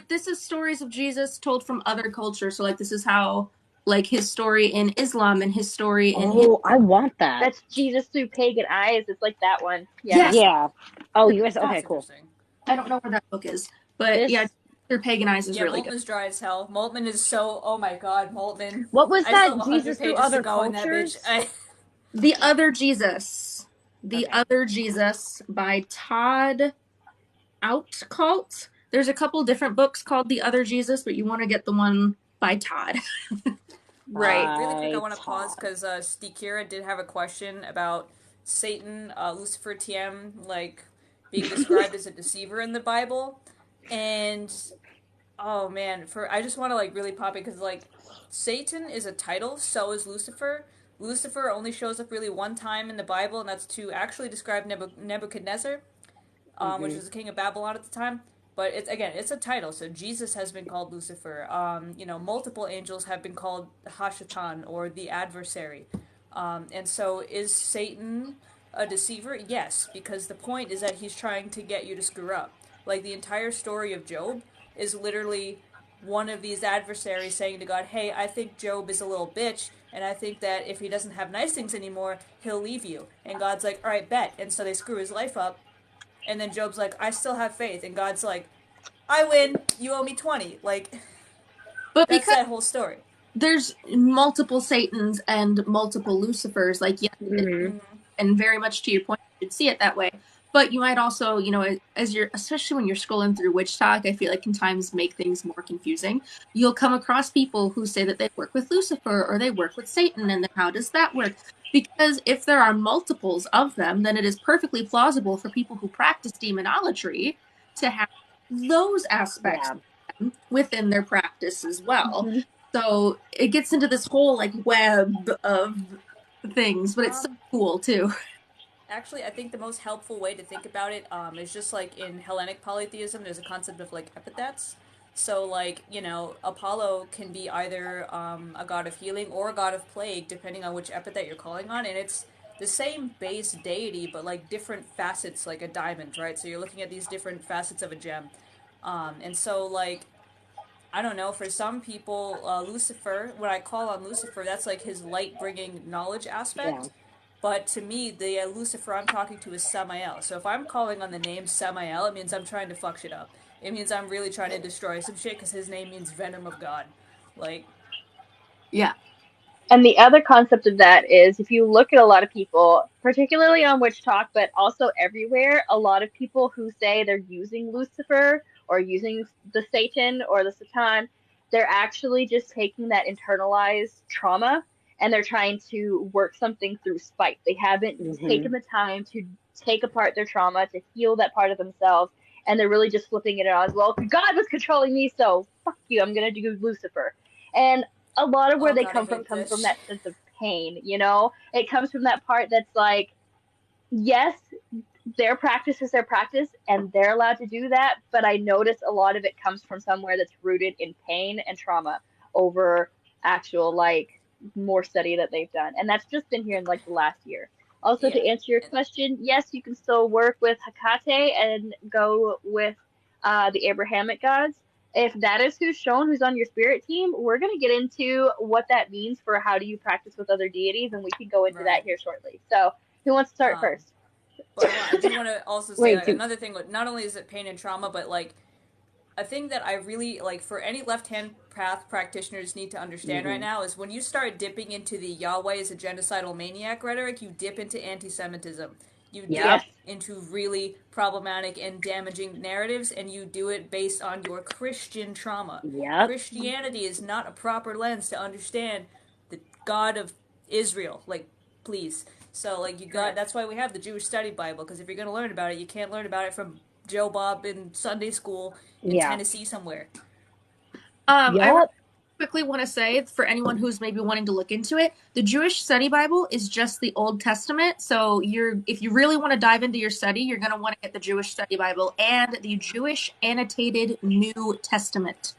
This is stories of Jesus told from other cultures. So, like, this is how... like his story in Islam and his story in... oh, I want that. That's Jesus through pagan eyes. It's like that one. Yes. Yeah. Oh, US. Okay, cool. I don't know where that book is, but through pagan eyes is really good. Moltman's dry as hell. Moltman is so... oh my god, Moltman. What was that? Jesus through other cultures? The Other Jesus. The Other Jesus by Todd Outcalt. There's a couple different books called The Other Jesus, but you want to get the one by Todd. Right. Really quick, I want to pause because Stikira did have a question about Satan, Lucifer TM, like being described as a deceiver in the Bible. And oh man, I just want to like really pop it because like Satan is a title, so is Lucifer. Lucifer only shows up really one time in the Bible, and that's to actually describe Nebuchadnezzar, which was the king of Babylon at the time. But it's a title. So Jesus has been called Lucifer. Multiple angels have been called Hashatan or the adversary. And so is Satan a deceiver? Yes, because the point is that he's trying to get you to screw up. Like the entire story of Job is literally one of these adversaries saying to God, "Hey, I think Job is a little bitch, and I think that if he doesn't have nice things anymore, he'll leave you." And God's like, "All right, bet." And so they screw his life up. And then Job's like, "I still have faith." And God's like, "I win. You owe me 20." Like, But that's because that whole story. there's multiple Satans and multiple Lucifers, like, yeah, and very much to your point, you should see it that way. But you might also, as you're, especially when you're scrolling through Witch Talk, I feel like can times make things more confusing. You'll come across people who say that they work with Lucifer or they work with Satan, and then how does that work? Because if there are multiples of them, then it is perfectly plausible for people who practice demonolatry to have those aspects within their practice as well. So it gets into this whole like web of things, but it's so cool too. Actually, I think the most helpful way to think about it is just like in Hellenic polytheism, there's a concept of like epithets. So, like, Apollo can be either a god of healing or a god of plague, depending on which epithet you're calling on. And it's the same base deity, but like different facets, like a diamond, right? So you're looking at these different facets of a gem. And so, like, I don't know, for some people, Lucifer, when I call on Lucifer, that's like his light bringing knowledge aspect. Yeah. But to me, the Lucifer I'm talking to is Samael. So if I'm calling on the name Samael, it means I'm trying to fuck shit up. It means I'm really trying to destroy some shit because his name means venom of God. Like, yeah. And the other concept of that is if you look at a lot of people, particularly on Witch Talk, but also everywhere, a lot of people who say they're using Lucifer or using the Satan or the Satan, they're actually just taking that internalized trauma and they're trying to work something through spite. They haven't taken the time to take apart their trauma, to heal that part of themselves, and they're really just flipping it on as well. God was controlling me, so fuck you, I'm going to do Lucifer. And a lot of where they God, I come from hate comes from this. that sense of pain, It comes from that part that's like, yes, their practice is their practice and they're allowed to do that, but I notice a lot of it comes from somewhere that's rooted in pain and trauma over actual, like, more study that they've done. And that's just been here in, like, the last year. Also, Yeah. to answer your question, yes, you can still work with Hecate and go with the Abrahamic gods. If that is who's shown, who's on your spirit team, we're going to get into what that means for how do you practice with other deities, and we can go into that here shortly. So, who wants to start first? But I do want to also say another thing. Not only is it pain and trauma, but like a thing that I really like for any left-hand path practitioners need to understand right now is when you start dipping into the Yahweh is a genocidal maniac rhetoric, you dip into anti-Semitism. You dip into really problematic and damaging narratives, and you do it based on your Christian trauma. Christianity is not a proper lens to understand the God of Israel. Like, please. So, like, that's why we have the Jewish Study Bible, because if you're going to learn about it, you can't learn about it from Joe Bob in Sunday school in Tennessee somewhere. I quickly want to say, for anyone who's maybe wanting to look into it, the Jewish Study Bible is just the Old Testament. So if you really want to dive into your study, you're going to want to get the Jewish Study Bible and the Jewish Annotated New Testament.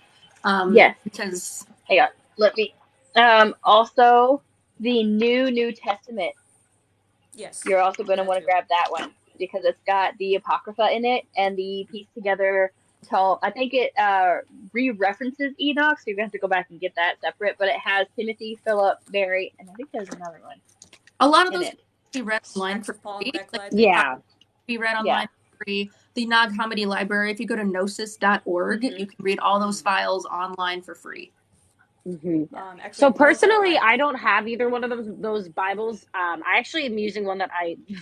Yes. Because hang on, let me. Also, the New Testament. Yes. You're also going to want to grab that one because it's got the Apocrypha in it and the pieced together tome. I think it re-references Enoch, so you're going to have to go back and get that separate. But it has Timothy, Philip, Mary, and I think there's another one. A lot of those be read online for free. Be read online for free. The Nag Hammadi Library, if you go to gnosis.org, you can read all those files online for free. So personally, I don't have either one of those Bibles. I actually am using one that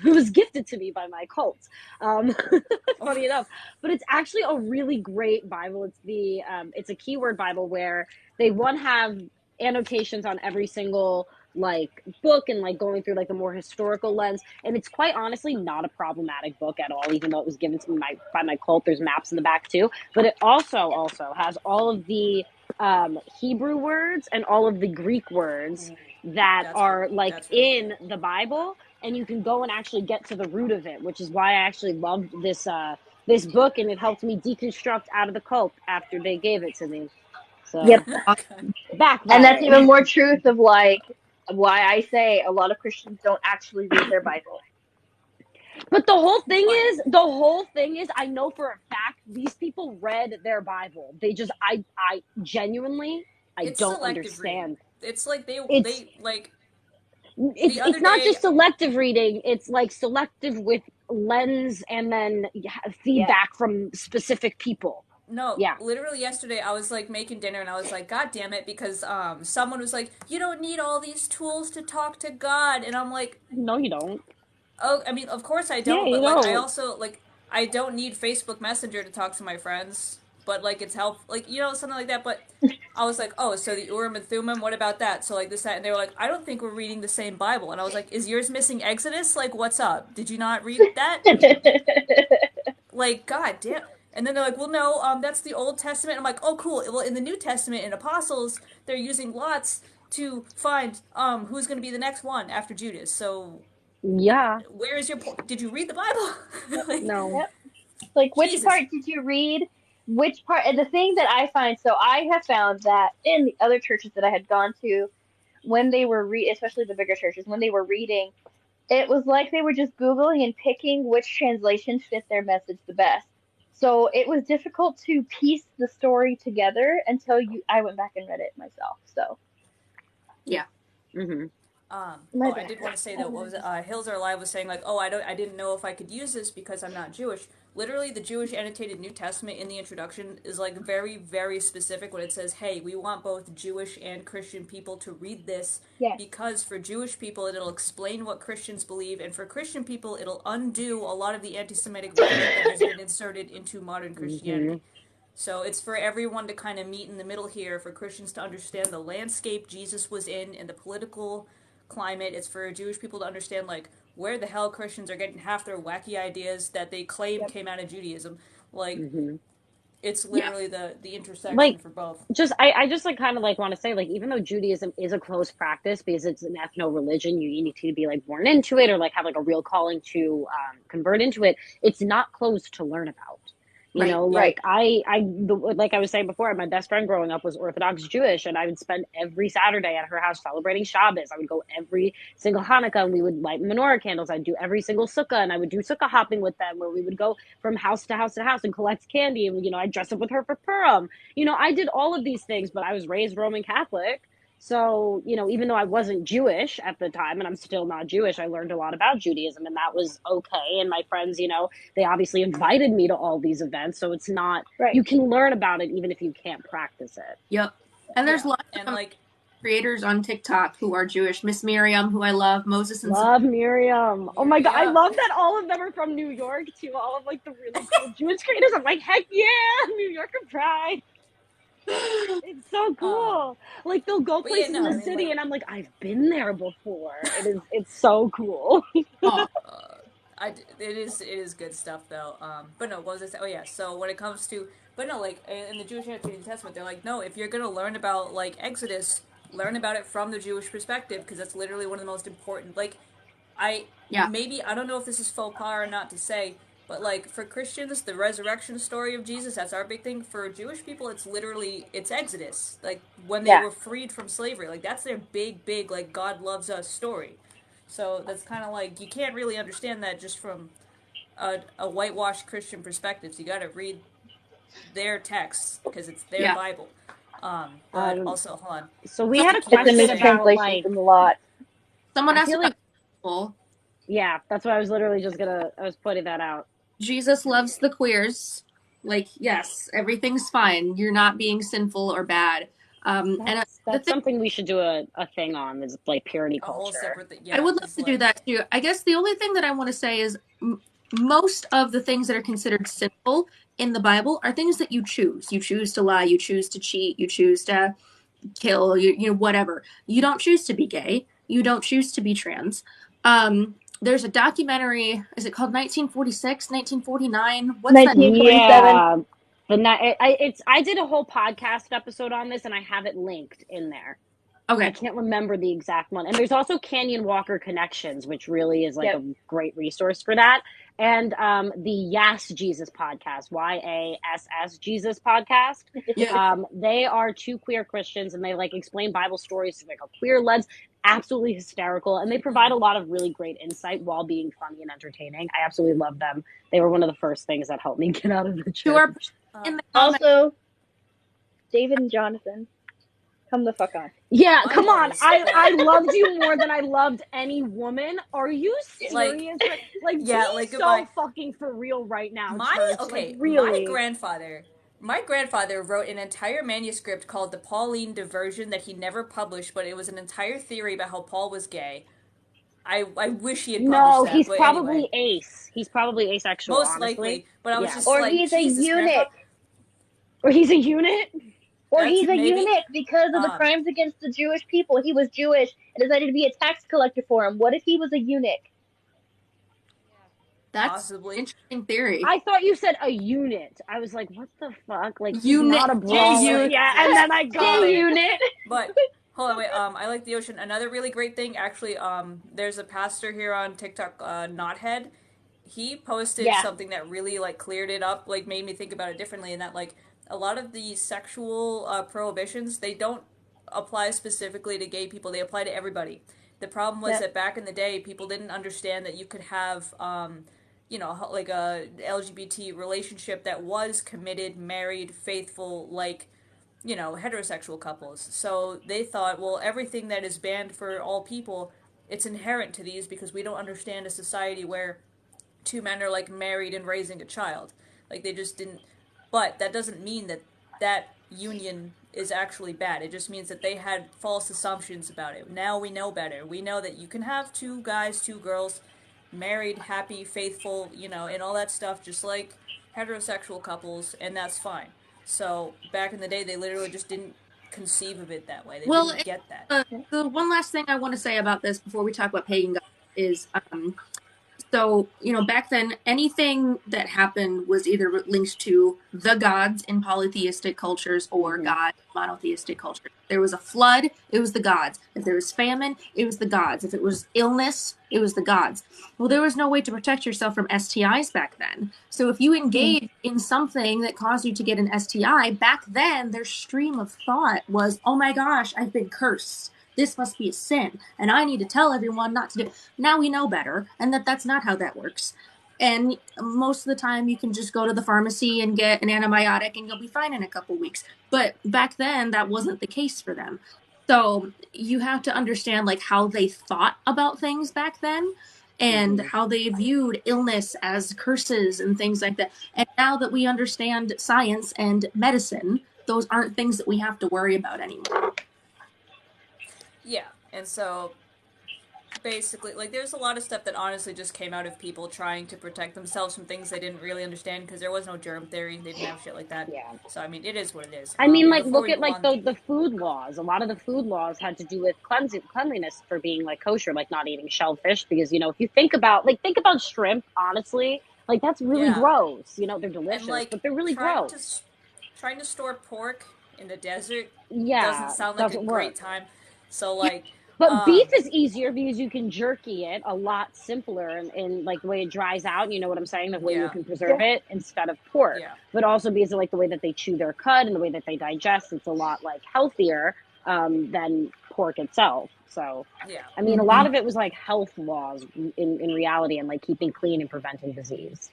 was gifted to me by my cult. Funny enough, but it's actually a really great Bible. It's a keyword Bible where they have annotations on every single like book and like going through like the more historical lens, and it's quite honestly not a problematic book at all, even though it was given to me by my cult. There's maps in the back too, but it also has all of the Hebrew words and all of the Greek words that are like really in cool. the Bible, and you can go and actually get to the root of it, which is why I actually loved this book, and it helped me deconstruct out of the cult after they gave it to me. So Yep. And that's backfired. even more truth of like why I say a lot of Christians don't actually read their Bible. But the whole thing is, I know for a fact these people read their Bible. They just, I genuinely, I It's don't selective reading. understand. It's like It's they like it's the other it's not day. just selective reading. It's like selective with lens and then Yeah. feedback from specific people. No, Yeah. literally yesterday I was like making dinner and I was like, God damn it, because someone was like, you don't need all these tools to talk to God, and I'm like, No, you don't. oh, I mean, of course I Yeah, don't, you but like I don't. also like I don't need Facebook Messenger to talk to my friends, but like it's help, like something like that. But I was like, oh, so the Urim and Thummim, what about that? So like this, that, and they were like, I don't think we're reading the same Bible, and I was like, is yours missing Exodus? Like, what's up? Did you not read that? Like, god damn. And then they're like, well, no, that's the Old Testament. I'm like, oh, cool. Well, in the New Testament, in Apostles, they're using lots to find who's going to be the next one after Judas. So Yeah. where is your point? Did you read the Bible? Like, No. Yep. Like, which Jesus. part did you read? Which part? And the thing that I find, so I have found that in the other churches that I had gone to, when they were especially the bigger churches, when they were reading, it was like they were just Googling and picking which translation fit their message the best. So it was difficult to piece the story together until I went back and read it myself. So Yeah. Mm-hmm. my I bad. did want to say though, what was it? Hills Are Alive was saying like, oh, I didn't know if I could use this because I'm not Jewish. Literally, the Jewish annotated New Testament in the introduction is like very, very specific when it says, hey, we want both Jewish and Christian people to read this Yes. because for Jewish people it'll explain what Christians believe, and for Christian people it'll undo a lot of the anti-Semitic rhetoric that has been inserted into modern Mm-hmm. Christianity. So it's for everyone to kind of meet in the middle here, for Christians to understand the landscape Jesus was in and the political climate. It's for Jewish people to understand like where the hell Christians are getting half their wacky ideas that they claim Yep. came out of Judaism. Like Mm-hmm. it's Yeah. literally the intersection Like, for both. I just like kind of like want to say, like, even though Judaism is a closed practice because it's an ethno religion, you need to be like born into it or like have like a real calling to convert into it. It's not closed to learn about. You Right. know, Right. like like I was saying before, my best friend growing up was Orthodox Jewish, and I would spend every Saturday at her house celebrating Shabbos. I would go every single Hanukkah, and we would light menorah candles. I'd do every single sukkah, and I would do sukkah hopping with them, where we would go from house to house to house and collect candy. And I'd dress up with her for Purim. I did all of these things, but I was raised Roman Catholic. So, even though I wasn't Jewish at the time, and I'm still not Jewish, I learned a lot about Judaism, and that was okay. And my friends, they obviously invited me to all these events. So it's not, Right. you can learn about it even if you can't practice it. Yep. And there's Yeah, lots and of like creators on TikTok who are Jewish. Miss Miriam, who I love, Moses and Love Miriam. Oh my God. I Miriam. love that all of them are from New York too. All of like the really cool Jewish creators. I'm like, heck yeah, New Yorker pride. It's so um, cool. Like they'll go but yeah, places in no, the I mean city like and I'm like, I've been there before. It's so cool. Oh, it is good stuff though. But no, what was I say? Oh yeah. So when it comes to, but no, like in the Jewish Annotated Testament, they're like, no, if you're gonna learn about like Exodus, learn about it from the Jewish perspective because that's literally one of the most important. Like, yeah. maybe I don't know if this is faux pas or not to say, but like for Christians, the resurrection story of Jesus, that's our big thing. For Jewish people, it's Exodus, like when they Yeah. were freed from slavery. Like that's their big like God loves us story. So that's kind of like you can't really understand that just from a whitewashed Christian perspective. So you got to read their texts because it's their Yeah. Bible. But Um, also, hold on. so we had a It's a question Say, about mistranslation like, from a lot. Someone I asked feel about like, people. yeah, that's what I was literally I was putting that out. Jesus loves the queers. Like, yes, everything's fine. You're not being sinful or bad. And the That's thing something we should do a thing on is like purity a whole culture. separate thing. I Yeah, would love because to do like that too. I guess the only thing that I want to say is most of the things that are considered sinful in the Bible are things that you choose. You choose to lie, you choose to cheat, you choose to kill, whatever. You don't choose to be gay. you don't choose to be trans. There's a documentary, is it called 1946, 1949? What's that? 1947. Yeah. I did a whole podcast episode on this, and I have it linked in there. I Okay. can't remember the exact one. And there's also Canyon Walker Connections, which really is like Yep. a great resource for that. And the Yas Jesus podcast, YASS Jesus podcast. Yeah. They are two queer Christians, and they like explain Bible stories through like a queer lens. Absolutely hysterical, and they provide a lot of really great insight while being funny and entertaining. I absolutely love them. They were one of the first things that helped me get out of the church. To our in the comments. Also, David and Jonathan, come the fuck on. Yeah, Mine come on. was- I loved you more than I loved any woman. Are you serious? Like, Like yeah, be like, so my- fucking for real right now, My church. okay, Like, really. my grandfather wrote an entire manuscript called The Pauline Diversion that he never published, but it was an entire theory about how Paul was gay. I wish he had published No, that. he's but probably anyway, ace. He's probably asexual, most honestly. likely. But I was Yeah. just Or like, he's a Jesus, eunuch. Grandpa. Or he's a unit. Or That's he's a maybe- eunuch because of the crimes against the Jewish people. He was Jewish and decided to be a tax collector for him. What if he was a eunuch? That's Possibly. an interesting theory. I thought you said a unit. I was like, what the fuck? Like, he's Unit. not a brawler. Unit. Yeah, and then I got Gay it. Unit. But hold on, wait. I like the ocean. Another really great thing, actually. There's a pastor here on TikTok, Knothead. He posted something that really like cleared it up, like made me think about it differently. And that like a lot of the sexual prohibitions, they don't apply specifically to gay people. They apply to everybody. The problem was that back in the day, people didn't understand that you could have, like a LGBT relationship that was committed, married, faithful, like, heterosexual couples. So they thought, well, everything that is banned for all people, it's inherent to these because we don't understand a society where two men are like married and raising a child. Like they just didn't. But that doesn't mean that union is actually bad. It just means that they had false assumptions about it. Now we know better. We know that you can have two guys, two girls, married, happy, faithful, and all that stuff, just like heterosexual couples, and that's fine. So back in the day, they literally just didn't conceive of it that way. They didn't get that. The one last thing I want to say about this before we talk about pagan gods is, so, back then, anything that happened was either linked to the gods in polytheistic cultures or God in monotheistic cultures. If there was a flood, it was the gods. If there was famine, it was the gods. If it was illness, it was the gods. Well, there was no way to protect yourself from STIs back then. So if you engaged in something that caused you to get an STI, back then, their stream of thought was, oh my gosh, I've been cursed. This must be a sin, and I need to tell everyone not to do it. Now we know better, and that's not how that works. And most of the time, you can just go to the pharmacy and get an antibiotic, and you'll be fine in a couple weeks. But back then, that wasn't the case for them. So you have to understand like how they thought about things back then, and how they viewed illness as curses and things like that. And now that we understand science and medicine, those aren't things that we have to worry about anymore. Yeah, and so basically, like, there's a lot of stuff that honestly just came out of people trying to protect themselves from things they didn't really understand because there was no germ theory. They didn't have shit like that. Yeah. So, I mean, it is what it is. I mean, like, before look we at, move like, on- the food laws. A lot of the food laws had to do with cleanliness for being, like, kosher, like not eating shellfish. Because, if you think about shrimp, honestly, like, that's really gross. They're delicious, And, like, but they're really gross. Trying to store pork in the desert Yeah, doesn't sound like a great time. So, like... But beef is easier because you can jerky it a lot simpler in like the way it dries out. You know what I'm saying? The way you can preserve it instead of pork. Yeah. But also because of like the way that they chew their cud and the way that they digest, it's a lot like healthier than pork itself. So I mean, a lot of it was like health laws in reality and like keeping clean and preventing disease.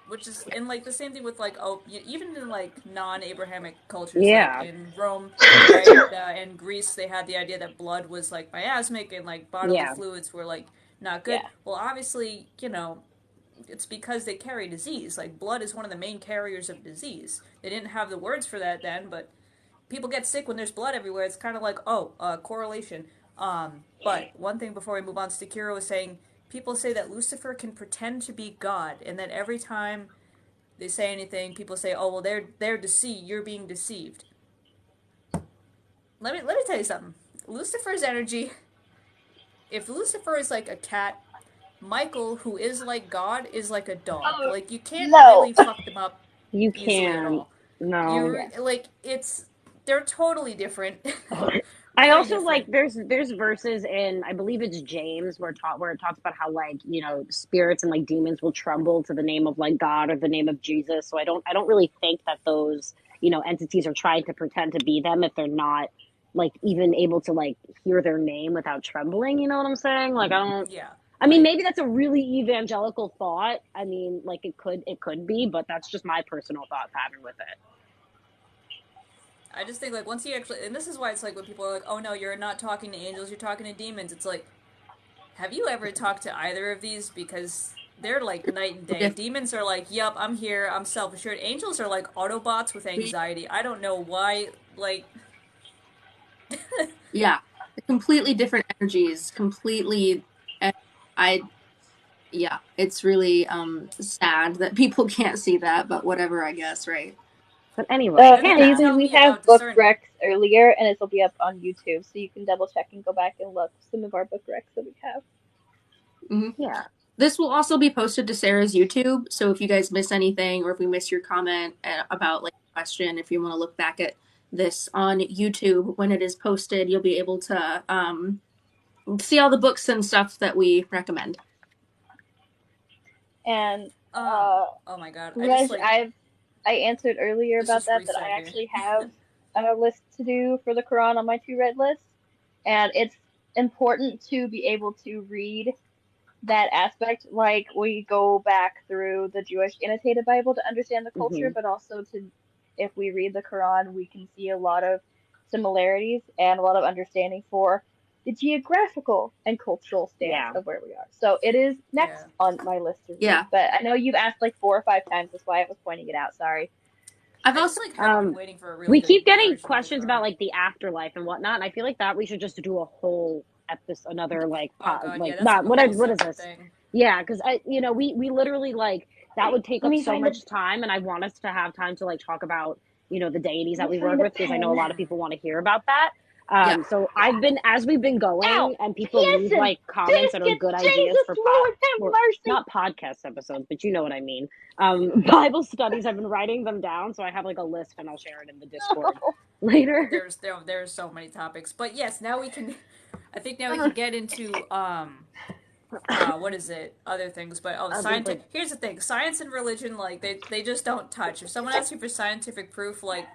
Which is, and like the same thing with like, even in like non-Abrahamic cultures, like in Rome, right, and Greece, they had the idea that blood was like miasmic and like bodily fluids were like not good. Well, obviously, it's because they carry disease. Like blood is one of the main carriers of disease. They didn't have the words for that then, but people get sick when there's blood everywhere. It's kind of like, correlation. But one thing before we move on, Stakiro was saying, people say that Lucifer can pretend to be God, and that every time they say anything, people say, "Oh, well, they're deceived. You're being deceived." Let me tell you something. Lucifer's energy if Lucifer is like a cat, Michael, who is like God, is like a dog. Oh, Like, you can't no. really fuck them up You easily at can't. all. No. You like they're totally different. I Very also like different. there's verses in, I believe it's James, where it talks about how, like, spirits and like demons will tremble to the name of like God or the name of Jesus. So I don't really think that those, entities are trying to pretend to be them if they're not like even able to like hear their name without trembling. You know what I'm saying? Like, I don't. Yeah. I mean, Like, maybe that's a really evangelical thought. I mean, like, it could be, but that's just my personal thought pattern with it. I just think, like, once you actually, and this is why it's like when people are like, oh no, you're not talking to angels, you're talking to demons. It's like, have you ever talked to either of these? Because they're like night and day. Demons are like, yup, I'm here, I'm self assured. Angels are like Autobots with anxiety. I don't know why, like. Yeah, completely different energies. Completely, I yeah, it's really sad that people can't see that, but whatever, I guess, right? But anyway, You're gonna have to Paisley, tell we me have about book discernment. recs earlier, and it'll be up on YouTube, so you can double check and go back and look some of our book recs that we have. Mm-hmm. Yeah. This will also be posted to Sarah's YouTube, so if you guys miss anything or if we miss your comment about like a question, if you want to look back at this on YouTube when it is posted, you'll be able to see all the books and stuff that we recommend. And Oh my god, I just Reg, like, I answered earlier let's about just that reset I here. actually have a list to do for the Quran on my to read list, and it's important to be able to read that aspect. Like, we go back through the Jewish annotated Bible to understand the culture, Hmm. but also if we read the Quran, we can see a lot of similarities and a lot of understanding for the geographical and cultural stance Yeah. of where we are. So it is Yeah. next on my list to read. Yeah. But I know you've asked like 4 or 5 times. That's why I was pointing it out. Sorry. I've I just also like have been waiting for a really We good keep getting version of the questions about Quran. like the afterlife and whatnot, and I feel like that we should just do a whole episode, another like Oh god, like yeah, that's like not a whole what is separate this? thing. Yeah, because we literally like that would take Let up me so find a much time, and I want us to have time to like talk about the deities let that me we work find a with, because I know a pen. lot of people want to hear about that. yeah. So I've been as we've been Ow! going, and people leave Listen! like comments that are Biscuit! good ideas Jesus for Lord have for mercy! not podcast episodes, but you know what I mean. Bible studies. I've been writing them down, so I have like a list, and I'll share it in the Discord No. later. There's so many topics, but yes, now we can. I think now we can get into what is it? Other things, but Things science. like Here's the thing: science and religion, like they just don't touch. If someone asks you for scientific proof, like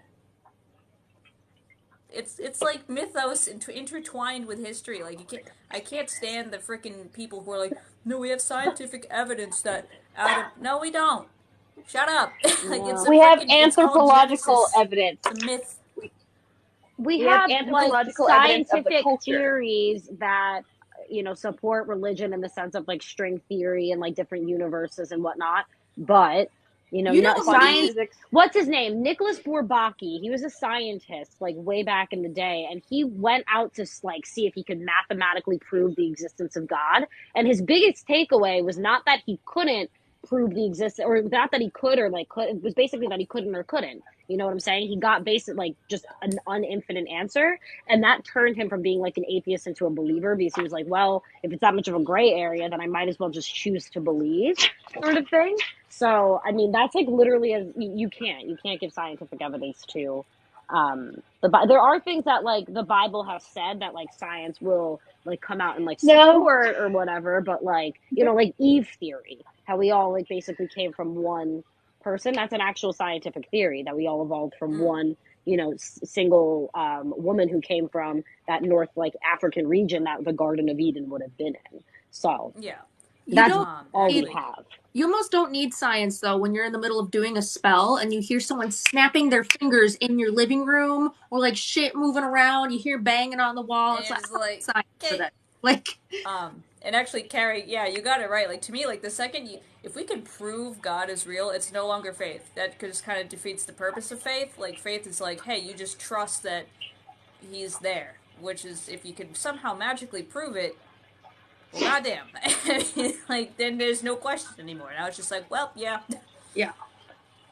it's like mythos intertwined with history. Like, I can't stand the freaking people who are like, no, we have scientific evidence that Adam. No, we don't. Shut up. Like, no. We have it's called anthropological Genesis. evidence. It's a myth. We We have have like anthropological evidence of the scientific culture. theories that support religion in the sense of like string theory and like different universes and whatnot, but You know not how Quantum science. many physics. What's his name? Nicholas Bourbaki. He was a scientist like way back in the day, and he went out to like see if he could mathematically prove the existence of God. And his biggest takeaway was not that he couldn't prove the existence, or not that he could or like could. It was basically that he couldn't or couldn't. You know what I'm saying? He got basic like just an uninfinite answer, and that turned him from being like an atheist into a believer, because he was like, well, if it's that much of a gray area, then I might as well just choose to believe, sort of thing. So I mean, that's like literally you can't give scientific evidence to there are things that like the Bible has said that like science will like come out and like No. support or whatever, but like like Eve theory, how we all like basically came from one person. That's an actual scientific theory, that we all evolved from one single woman who came from that north like African region that the Garden of Eden would have been in. So Yeah. you that's don't all we need have. you almost don't need science though when you're in the middle of doing a spell and you hear someone snapping their fingers in your living room, or like shit moving around, you hear banging on the wall. And It's you're like, just I don't like, need science for okay. that. Like And actually, Carrie, yeah, you got it right. Like, to me, like, the second if we can prove God is real, it's no longer faith. That just kind of defeats the purpose of faith. Like, faith is like, hey, you just trust that He's there. Which is, if you could somehow magically prove it, well, goddamn. Like, then there's no question anymore. Now it's just like, well, yeah. yeah.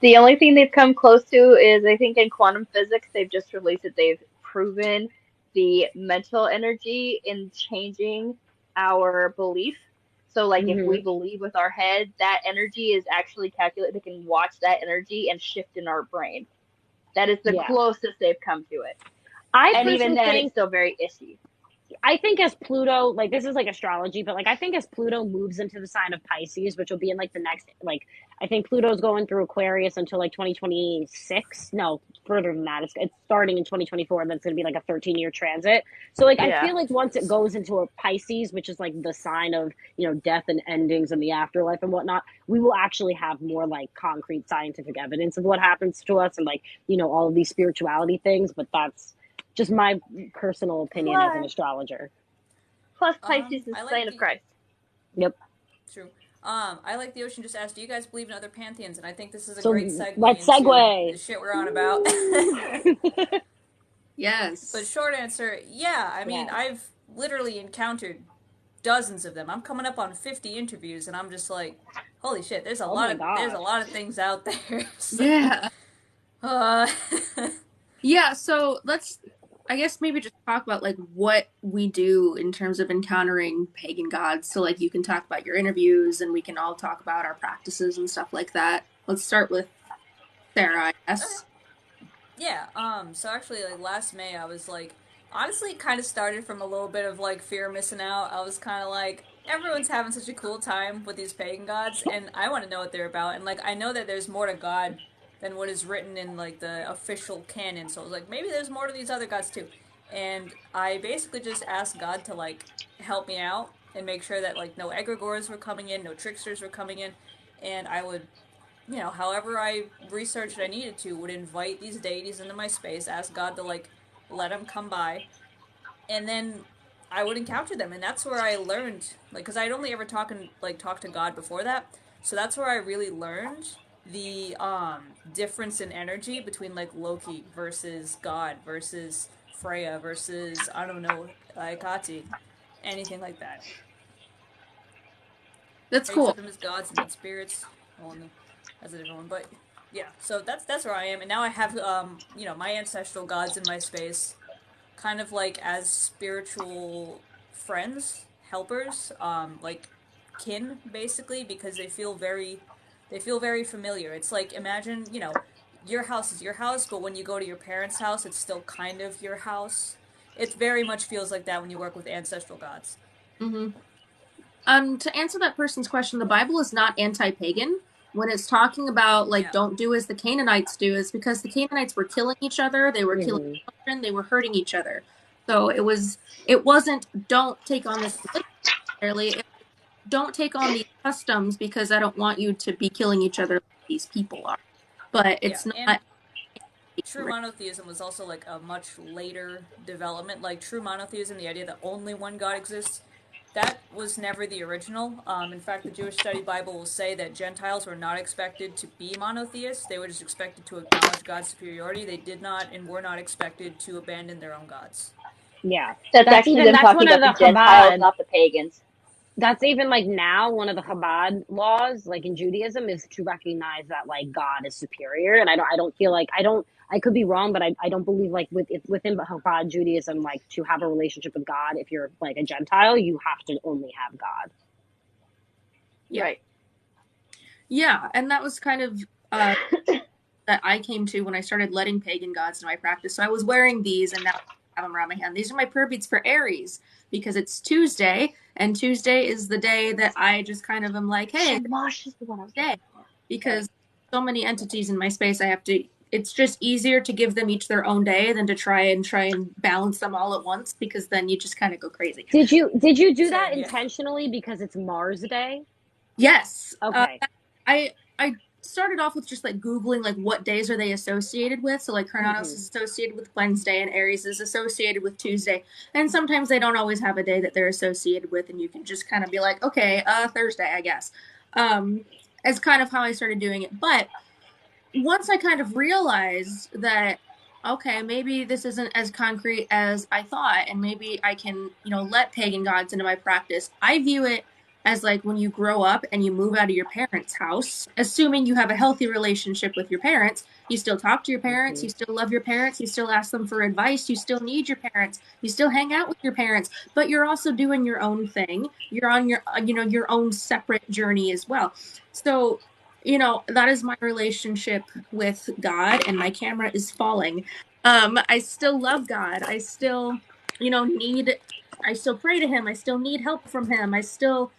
The only thing they've come close to is, I think, in quantum physics, they've just released it. They've proven the mental energy in changing our belief. So like if we Mm-hmm. believe with our head, that energy is actually calculated. They can watch that energy and shift in our brain. That is the Yeah. closest they've come to it. I And even personally then, it's think still very iffy. I think as Pluto, like this is like astrology, but like I think as Pluto moves into the sign of Pisces, which will be in like the next, like I think Pluto's going through Aquarius until like 2026. No, further than that. It's starting in 2024, and then it's going to be like a 13-year transit. So like I Yeah. feel like once it goes into a Pisces, which is like the sign of, you know, death and endings and the afterlife and whatnot, we will actually have more like concrete scientific evidence of what happens to us and like, you know, all of these spirituality things. But that's just my personal opinion as an Plus, astrologer. plus Pisces is I the like sign of the Christ. Yep. true. I like the ocean just asked, do you guys believe in other pantheons? And I think this is a great So segue let's into segue. the shit we're on about. But Yes. short answer, yeah. I mean, Yes. I've literally encountered dozens of them. I'm coming up on 50 interviews, and I'm just like, holy shit. Oh my There's a gosh. lot of things out there. So, Yeah. uh, Yeah, so let's, I guess, maybe just talk about like what we do in terms of encountering pagan gods. So like you can talk about your interviews and we can all talk about our practices and stuff like that. Let's start with Sarah, I guess. yeah. So actually, like last May, I was like, honestly, it kind of started from a little bit of like fear of missing out. I was kind of like, everyone's having such a cool time with these pagan gods, and I want to know what they're about. And like, I know that there's more to God than what is written in like the official canon. So I was like, maybe there's more to these other gods too. And I basically just asked God to like help me out and make sure that like no egregores were coming in, no tricksters were coming in, and I would, you know, however I researched I needed to, would invite these deities into my space, ask God to like let them come by, and then I would encounter them, and that's where I learned, like, because I'd only ever talked to God before that, so that's where I really learned the difference in energy between like Loki versus God versus Freya versus I don't know Aikati, anything like that. That's I accept cool. them as gods and not spirits. Well, no, that's a different one, but yeah. So that's where I am, and now I have you know, my ancestral gods in my space, kind of like as spiritual friends, helpers, like kin basically, because they feel very familiar. It's like imagine, you know, your house is your house, but when you go to your parents' house, it's still kind of your house. It very much feels like that when you work with ancestral gods. Hmm. To answer that person's question, the Bible is not anti-pagan. When it's talking about like Yeah, don't do as the Canaanites do, is because the Canaanites were killing each other, they were killing Mm-hmm. children, they were hurting each other. So it wasn't don't take on this religion necessarily. It was, don't take on these customs because I don't want you to be killing each other like these people are. But yeah, it's and not. true monotheism was also like a much later development. Like true monotheism, the idea that only one God exists, that was never the original. In fact, the Jewish Study Bible will say that Gentiles were not expected to be monotheists. They were just expected to acknowledge God's superiority. They did not and were not expected to abandon their own gods. Yeah. That's That's actually even them that's talking one of about the the Gentiles, Chabad. not the pagans. That's even like now one of the Chabad laws, like in Judaism, is to recognize that like God is superior. And I don't feel like I could be wrong, but I don't believe like within Chabad Judaism, like to have a relationship with God, if you're like a Gentile, you have to only have God. Yeah. Right. Yeah, and that was kind of that I came to when I started letting pagan gods into my practice. So I was wearing these, and now I have them around my hand. These are my prayer beads for Aries because it's Tuesday, and Tuesday is the day that I just kind of am like, hey, Shamash is the one I was day, looking for. because so many entities in my space, I have to. It's just easier to give them each their own day than to try and balance them all at once because then you just kind of go crazy. Did you do that Same, yeah. intentionally because it's Mars Day? Yes. Okay. I started off with just like Googling like what days are they associated with. So like Chronos Mm-hmm. is associated with Wednesday and Aries is associated with Tuesday. And sometimes they don't always have a day that they're associated with, and you can just kind of be like, okay, Thursday, I guess. Um, as kind of how I started doing it. But once I kind of realized that okay, maybe this isn't as concrete as I thought, and maybe I can, let pagan gods into my practice. I view it as like when you grow up and you move out of your parents' house, assuming you have a healthy relationship with your parents, you still talk to your parents, you still love your parents, you still ask them for advice, you still need your parents, you still hang out with your parents, but you're also doing your own thing. You're on your your own separate journey as well. So, that is my relationship with God, and my camera is falling. I still love God. I still, need I still pray to him. I still need help from him. I still,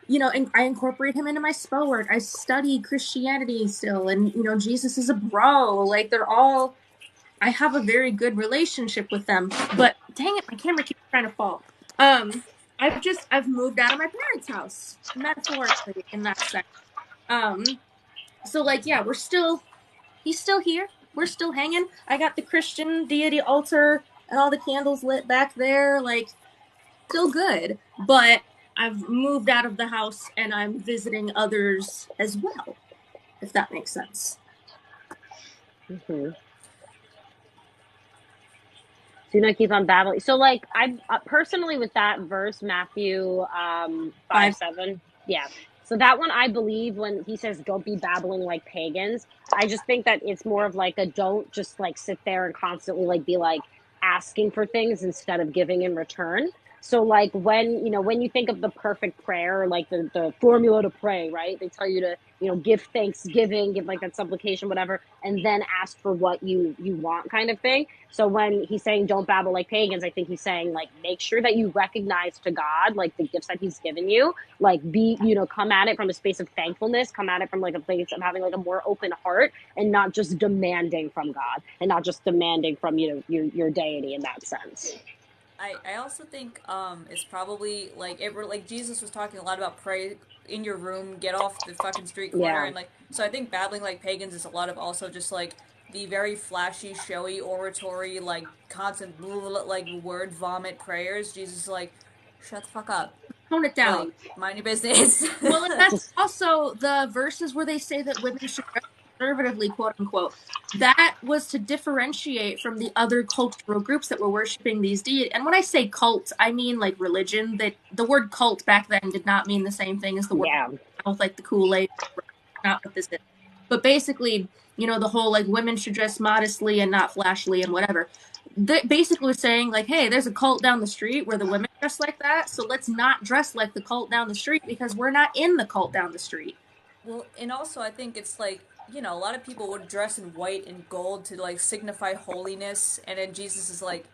and I incorporate him into my spell work. I study Christianity still, and Jesus is a bro. Like I have a very good relationship with them. But dang it, my camera keeps trying to fall. Um, I've moved out of my parents' house, metaphorically in that sense. So like, yeah, he's still here. We're still hanging. I got the Christian deity altar and all the candles lit back there. Like, still good, but I've moved out of the house and I'm visiting others as well, if that makes sense. Mm-hmm. Do not keep on babbling. So, like, I personally with that verse, Matthew 5:7, yeah. So that one, I believe when he says, "Don't be babbling like pagans," I just think that it's more of like a don't just like sit there and constantly like be like asking for things instead of giving in return. So, like when you think of the perfect prayer, like the formula to pray, right? They tell you to give thanksgiving, give like that supplication, whatever, and then ask for what you want, kind of thing. So when he's saying don't babble like pagans, I think he's saying like make sure that you recognize to God like the gifts that he's given you, like come at it from a space of thankfulness, come at it from like a place of having like a more open heart and not just demanding from God and not just demanding from your deity in that sense. I also think it's probably like Jesus was talking a lot about pray in your room, get off the fucking street corner, Yeah. and like so I think babbling like pagans is a lot of also just like the very flashy, showy oratory, like constant like word vomit prayers. Jesus is like, shut the fuck up, Tone it like down. mind your business. Well, and that's Just also the verses where they say that women should dress conservatively, quote unquote. That was to differentiate from the other cultural groups that were worshiping these deities. And when I say cult, I mean like religion. That the word cult back then did not mean the same thing as the word yeah. with like the Kool-Aid. Not what this is. But basically, the whole like women should dress modestly and not flashily and whatever. They basically was saying like, hey, there's a cult down the street where the women dress like that, so let's not dress like the cult down the street because we're not in the cult down the street. Well, and also I think it's like, a lot of people would dress in white and gold to like signify holiness, and then Jesus is like,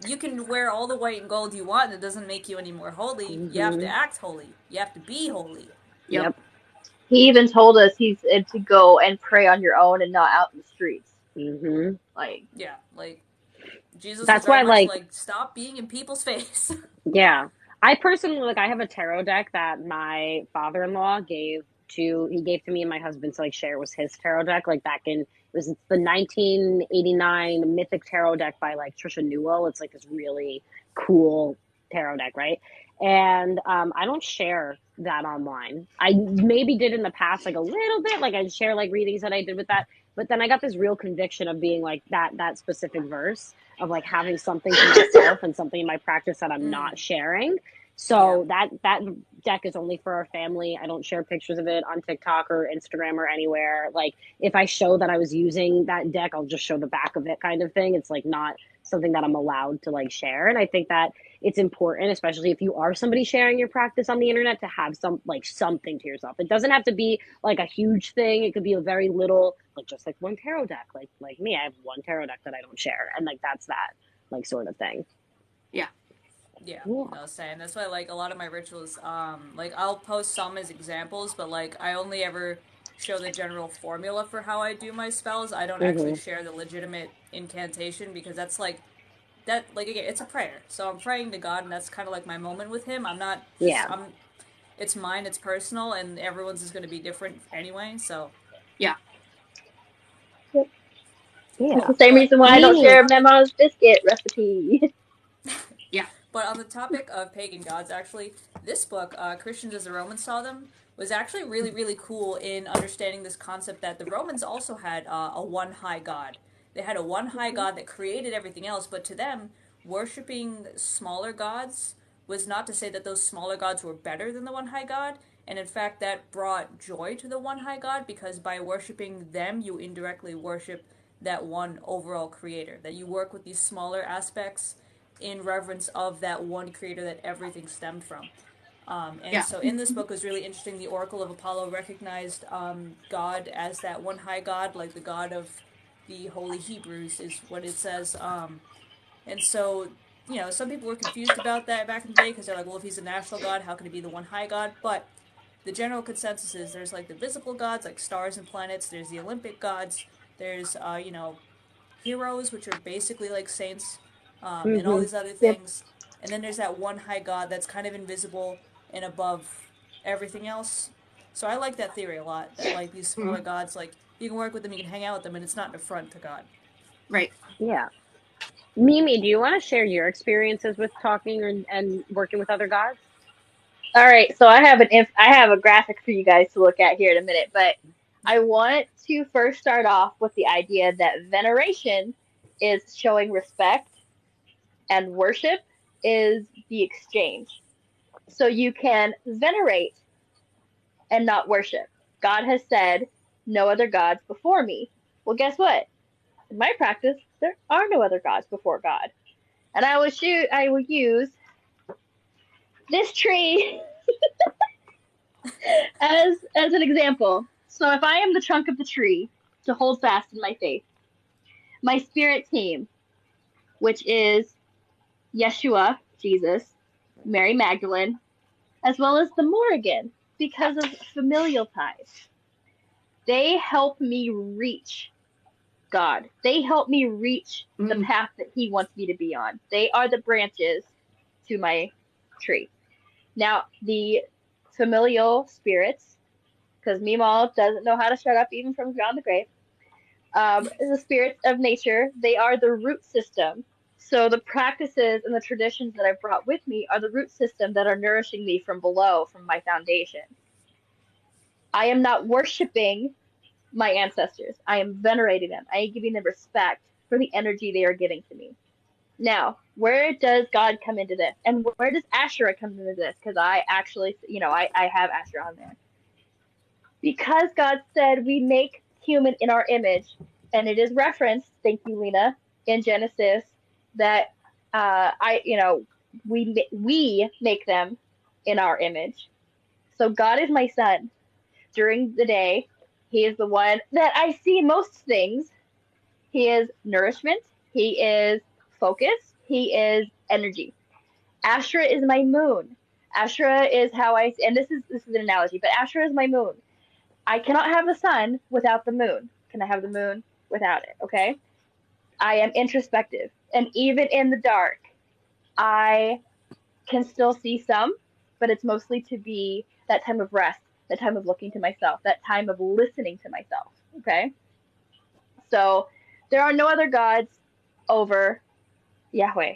you can wear all the white and gold you want, and it doesn't make you any more holy. You have to Mm-hmm. act holy. You have to be holy. Yep. Yep. He even told us he's to go and pray on your own and not out in the streets. Mm-hmm. Like, Yeah, like Jesus was That's very why much like like, stop being in people's face. yeah. I personally like I have a tarot deck that my father-in-law he gave to me and my husband to like share. It was his tarot deck like back in it was the 1989 Mythic Tarot deck by like Trisha Newell. It's like this really cool tarot deck, right? And I don't share that online. I maybe did in the past like a little bit, like I'd share like readings that I did with that, but then I got this real conviction of being like that specific verse of like having something to myself and something in my practice that I'm not sharing. Yeah. So that deck is only for our family. I don't share pictures of it on TikTok or Instagram or anywhere. Like if I show that I was using that deck, I'll just show the back of it kind of thing. It's like not something that I'm allowed to like share. And I think that it's important, especially if you are somebody sharing your practice on the internet, to have something to yourself. It doesn't have to be like a huge thing. It could be a very little, like just like one tarot deck. Like me, I have one tarot deck that I don't share, and like that's that like sort of thing. Yeah. Yeah, no, same. That's why, like, a lot of my rituals, like, I'll post some as examples, but, like, I only ever show the general formula for how I do my spells. I don't actually Mm-hmm. share the legitimate incantation because that's, like, again, it's a prayer. So I'm praying to God, and that's kind of like my moment with Him. I'm not just, Yeah. it's mine, it's personal, and everyone's is going to be different anyway, so. Yeah. yep. That's Yeah. the same But reason why I on the don't Me. share topic Mama's biscuit recipe. Yeah. But on the topic of pagan gods, actually, this book, Christians as the Romans Saw Them, was actually really, really cool in understanding this concept that the Romans also had a one high god. They had a one high god that created everything else, but to them, worshipping smaller gods was not to say that those smaller gods were better than the one high God. And in fact, that brought joy to the one high God, because by worshiping them, you indirectly worship that one overall creator. That you work with these smaller aspects in reverence of that one creator that everything stemmed from. And Yeah. so in this book was really interesting. The Oracle of Apollo recognized God as that one high God, like the God of the Holy Hebrews is what it says. And so, some people were confused about that back in the day, because they're like, well, if he's a national god, how can he be the one high god? But the general consensus is there's like the visible gods, like stars and planets. There's the Olympic gods. There's, heroes, which are basically like saints, and all Mm-hmm. these other Yep. things. And then there's that one high god that's kind of invisible and above everything else. So I like that theory a lot. That like these smaller gods, like you can work with them, you can hang out with them, and it's not an affront to God. Right. Yeah. Mimi, do you want to share your experiences with talking and working with other gods? All right, so I have a graphic for you guys to look at here in a minute, but I want to first start off with the idea that veneration is showing respect and worship is the exchange. So you can venerate and not worship. God has said, "No other gods before me." Well, guess what? In my practice, there are no other gods before God. And I will use this tree as an example. So if I am the trunk of the tree to hold fast in my faith, my spirit team, which is Yeshua, Jesus, Mary Magdalene, as well as the Morrigan, because of familial ties, they help me reach God. They help me reach the path that He wants me to be on. They are the branches to my tree. Now, the familial spirits, because Meemaw doesn't know how to shut up even from beyond the grave. The spirits of nature, they are the root system. So the practices and the traditions that I've brought with me are the root system that are nourishing me from below, from my foundation. I am not worshiping my ancestors. I am venerating them. I am giving them respect for the energy they are giving to me. Now, where does God come into this? And where does Asherah come into this? Because I actually, I have Asherah on there. Because God said we make human in our image, and it is referenced, thank you, Lena, in Genesis, that we make them in our image. So God is my son. During the day, He is the one that I see most things. He is nourishment. He is focus. He is energy. Asherah is my moon. Asherah is how and this is an analogy, but Asherah is my moon. I cannot have the sun without the moon. Can I have the moon without it? Okay. I am introspective. And even in the dark, I can still see some, but it's mostly to be that time of rest, that time of looking to myself, that time of listening to myself. Okay. So there are no other gods over Yahweh.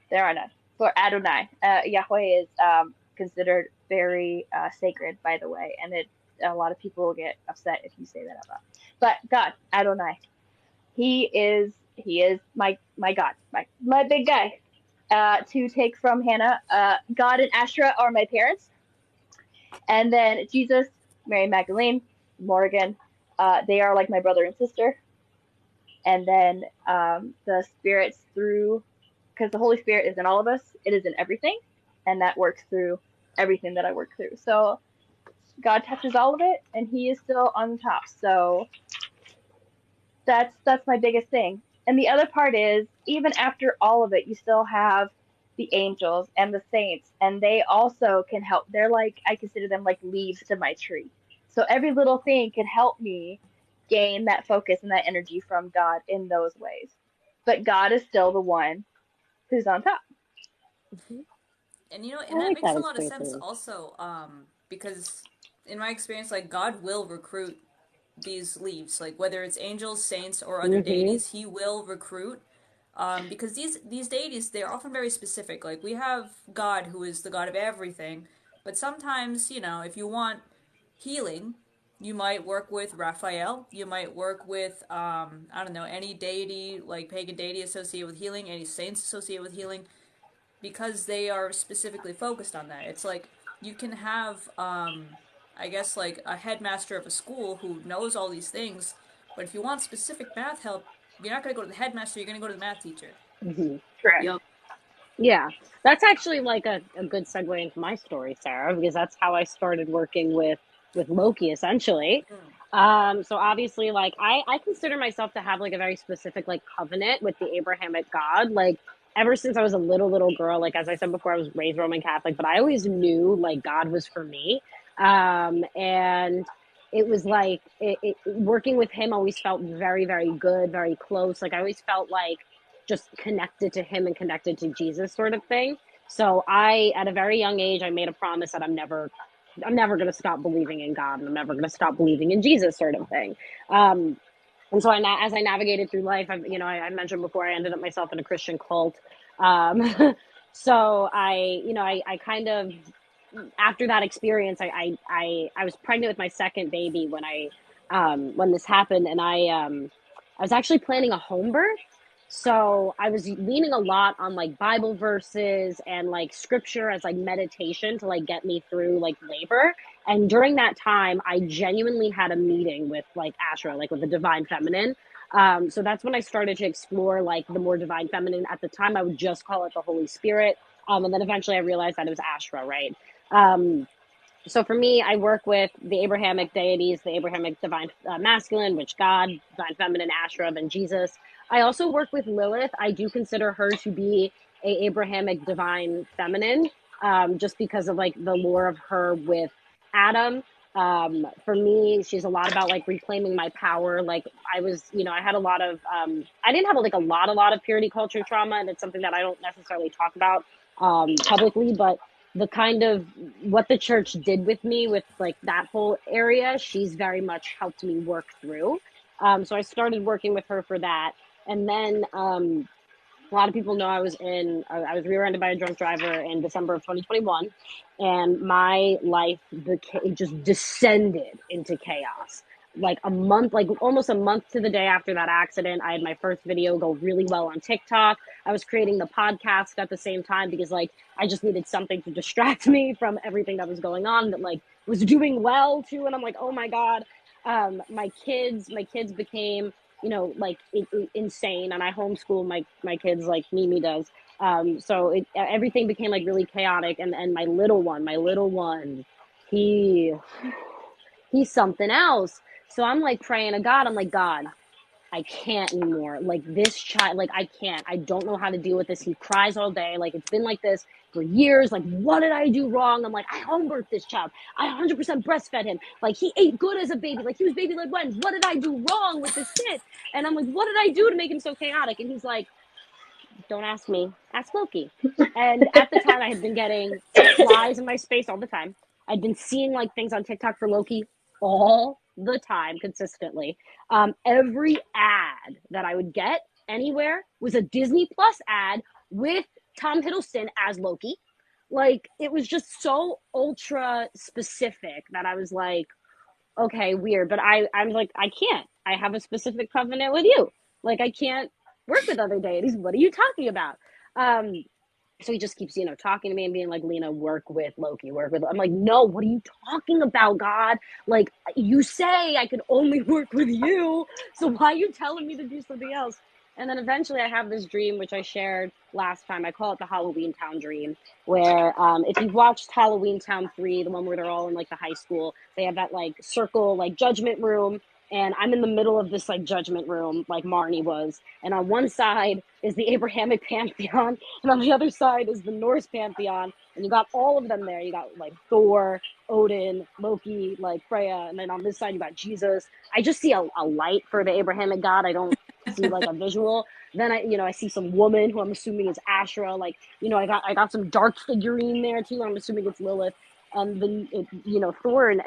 There are none. For Adonai, Yahweh is considered very sacred, by the way, and a lot of people will get upset if you say that out loud. But God, Adonai, He is my God, my big guy. To take from Hannah, God and Asherah are my parents, and then Jesus, Mary Magdalene, Morgan, they are like my brother and sister. And then the spirits through, because the Holy Spirit is in all of us, it is in everything, and that works through everything that I work through. So God touches all of it, and He is still on the top. So that's my biggest thing. And the other part is, even after all of it, you still have the angels and the saints, and they also can help. They're like, I consider them like leaves to my tree. So every little thing can help me gain that focus and that energy from God in those ways. But God is still the one who's on top. And I and that like makes that a lot of sense experience. also, because in my experience, like God will recruit these leaves, like whether it's angels, saints, or other Mm-hmm. deities, He will recruit. Because these deities, they're often very specific. Like we have God, who is the God of everything, but sometimes, if you want healing, you might work with Raphael. You might work with I don't know, any deity, like pagan deity associated with healing, any saints associated with healing. because they are specifically focused on that. It's like you can have, I guess, like a headmaster of a school who knows all these things, but if you want specific math help, you're not going to go to the headmaster, you're going to go to the math teacher. Mm-hmm. Correct. Yep. Yeah, that's actually like a good segue into my story, Sarah, because that's how I started working with Loki essentially. So obviously, like I consider myself to have like a very specific like covenant with the Abrahamic God. Like ever since I was a little girl, like as I said before, I was raised Roman Catholic, but I always knew like God was for me. And it was like working with him always felt very, very good, very close. Like I always felt like just connected to him and connected to Jesus sort of thing. So I, at a very young age, I made a promise that I'm never going to stop believing in God and I'm never going to stop believing in Jesus sort of thing. And so as I navigated through life, I mentioned before, I ended up myself in a Christian cult. So I kind of, after that experience, I was pregnant with my second baby when this happened, and I was actually planning a home birth. So I was leaning a lot on like Bible verses and like scripture as like meditation to like get me through like labor. And during that time, I genuinely had a meeting with like Ashra, like with the divine feminine. So that's when I started to explore like the more divine feminine. At the time, I would just call it the Holy Spirit. And then eventually I realized that it was Ashra, right? So for me, I work with the Abrahamic deities, the Abrahamic divine masculine, which God, divine feminine, Asherah, and Jesus. I also work with Lilith. I do consider her to be a Abrahamic divine feminine, just because of like the lore of her with Adam. For me, she's a lot about like reclaiming my power. Like I had a lot of, I didn't have like a lot of purity culture trauma, and it's something that I don't necessarily talk about publicly, but the kind of what the church did with me with like that whole area, she's very much helped me work through. So I started working with her for that. And then a lot of people know I was rear-ended by a drunk driver in December of 2021, and my life just descended into chaos. Like almost a month to the day after that accident, I had my first video go really well on TikTok. I was creating the podcast at the same time because like I just needed something to distract me from everything that was going on that like was doing well too. And I'm like, oh my God, my kids became like insane, and I homeschool my kids like Mimi does. So everything became like really chaotic, and my little one, he's something else. So I'm like praying to God. I'm like, God, I can't anymore. Like this child, like I can't. I don't know how to deal with this. He cries all day. Like it's been like this for years. Like what did I do wrong? I'm like, I home birthed this child. I 100% breastfed him. Like he ate good as a baby. Like he was baby led weddings. What did I do wrong with this kid? And I'm like, what did I do to make him so chaotic? And he's like, don't ask me. Ask Loki. And at the time, I had been getting flies in my space all the time. I'd been seeing like things on TikTok for Loki all the time, consistently. Every ad that I would get anywhere was a Disney Plus ad with Tom Hiddleston as Loki. Like it was just so ultra specific that I was like, okay, weird. But I'm like, I can't. I have a specific covenant with you. Like I can't work with other deities. What are you talking about? So he just keeps, talking to me and being like, Lena, work with Loki, work with. I'm like, no, what are you talking about, God? Like, you say I can only work with you. So why are you telling me to do something else? And then eventually I have this dream, which I shared last time. I call it the Halloween Town dream, where if you've watched Halloween Town 3, the one where they're all in like the high school, they have that like circle, like judgment room. And I'm in the middle of this like judgment room, like Marnie was. And on one side is the Abrahamic pantheon, and on the other side is the Norse pantheon. And you got all of them there. You got like Thor, Odin, Loki, like Freya, and then on this side you got Jesus. I just see a light for the Abrahamic God. I don't see like a visual. Then I see some woman who I'm assuming is Asherah. Like, I got some dark figurine there too. I'm assuming it's Lilith. And then, Thor and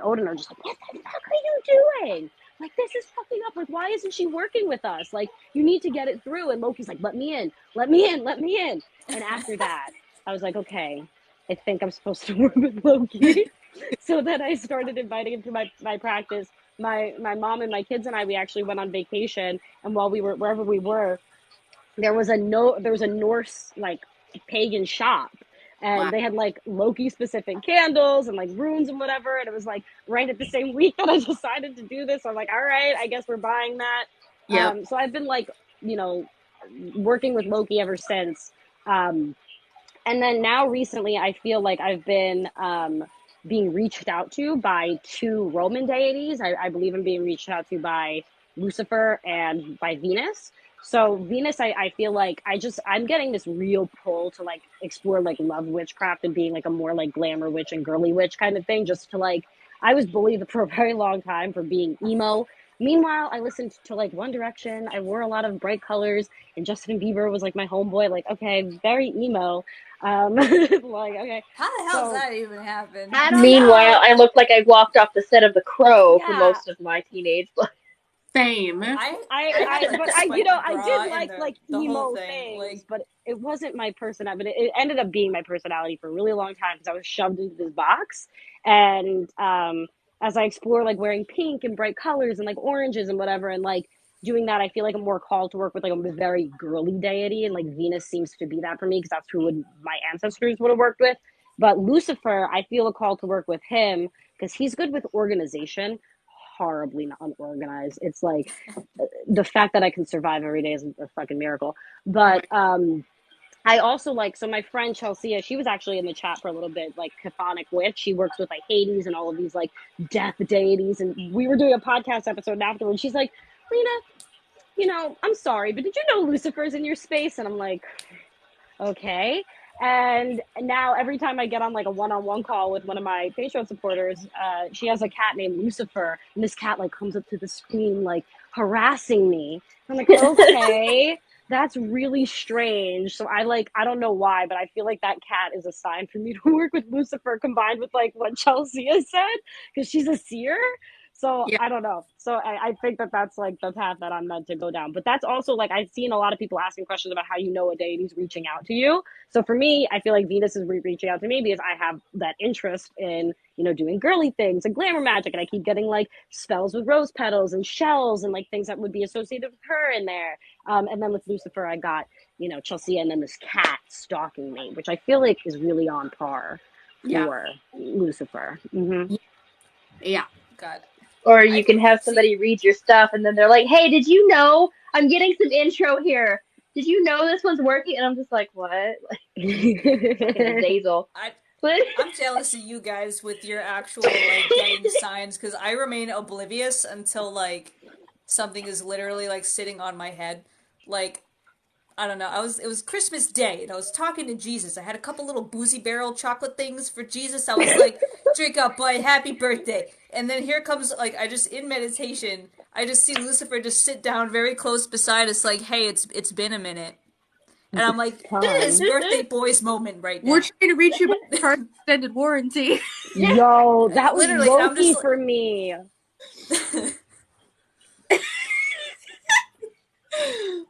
Odin are just like, what the fuck are you doing? Like, this is fucking up. Like, why isn't she working with us? Like, you need to get it through. And Loki's like, let me in, let me in, let me in. And after that, I was like, okay, I think I'm supposed to work with Loki. So then I started inviting him to my practice. My mom and my kids and I, we actually went on vacation. And while we were, wherever we were, there was a Norse, like, pagan shop. And they had like Loki specific candles and like runes and whatever. And it was like right at the same week that I decided to do this. I'm like, all right, I guess we're buying that. So I've been like, working with Loki ever since. And then now recently, I feel like I've been being reached out to by two Roman deities. I believe I'm being reached out to by Lucifer and by Venus. So Venus, I feel like I'm getting this real pull to like explore like love witchcraft and being like a more like glamour witch and girly witch kind of thing. Just to like, I was bullied for a very long time for being emo. Meanwhile, I listened to like One Direction. I wore a lot of bright colors, and Justin Bieber was like my homeboy. Like, okay, very emo. Like, okay. How the hell does that even happen? I don't Meanwhile, know. I looked like I walked off the set of The Crow for most of my teenage life. Same. I did like emo things, like, but it wasn't my personality. But it ended up being my personality for a really long time because I was shoved into this box. And as I explore like wearing pink and bright colors and like oranges and whatever, and like doing that, I feel like I'm more called to work with like a very girly deity, and like Venus seems to be that for me because that's who my ancestors would have worked with. But Lucifer, I feel a call to work with him because he's good with organization. Horribly unorganized. It's like the fact that I can survive every day is a fucking miracle. But I also like, so my friend Chelsea, she was actually in the chat for a little bit, like Chthonic Witch. She works with like Hades and all of these like death deities. And we were doing a podcast episode afterwards. She's like, Lena, I'm sorry, but did you know Lucifer's in your space? And I'm like, okay. And now every time I get on like a one-on-one call with one of my Patreon supporters, she has a cat named Lucifer, and this cat like comes up to the screen like harassing me. I'm like, okay, that's really strange. So I don't know why, but I feel like that cat is a sign for me to work with Lucifer combined with like what Chelsea has said, because she's a seer. So I don't know. So I think that's like the path that I'm meant to go down. But that's also like, I've seen a lot of people asking questions about how a deity's reaching out to you. So for me, I feel like Venus is reaching out to me because I have that interest in, doing girly things and glamour magic. And I keep getting like spells with rose petals and shells and like things that would be associated with her in there. And then with Lucifer, I got, Chelsea and then this cat stalking me, which I feel like is really on par for Lucifer. Mm-hmm. Yeah. God. Or you can have somebody read your stuff and then they're like, hey, did you know I'm getting some intro here? Did you know this one's working? And I'm just like, what? Like, Dazel. I'm jealous of you guys with your actual like getting signs, because I remain oblivious until like something is literally like sitting on my head. Like, I don't know. It was Christmas Day, and I was talking to Jesus. I had a couple little boozy barrel chocolate things for Jesus. I was like, "Drink up, boy, happy birthday!" And then here comes like in meditation, I just see Lucifer just sit down very close beside us, like, "Hey, it's been a minute," and I'm like, "This is birthday boy's moment right now." We're trying to reach you by our extended warranty. Yo, that was literally Loki for me.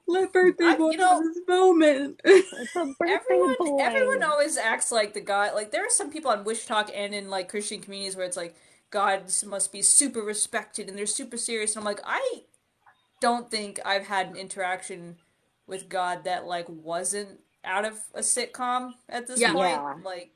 Let birthday boy have this moment. Everyone always acts like the God. Like, there are some people on Wish Talk and in like Christian communities where it's like God must be super respected and they're super serious. And I'm like, I don't think I've had an interaction with God that like wasn't out of a sitcom at this point. Yeah. Like,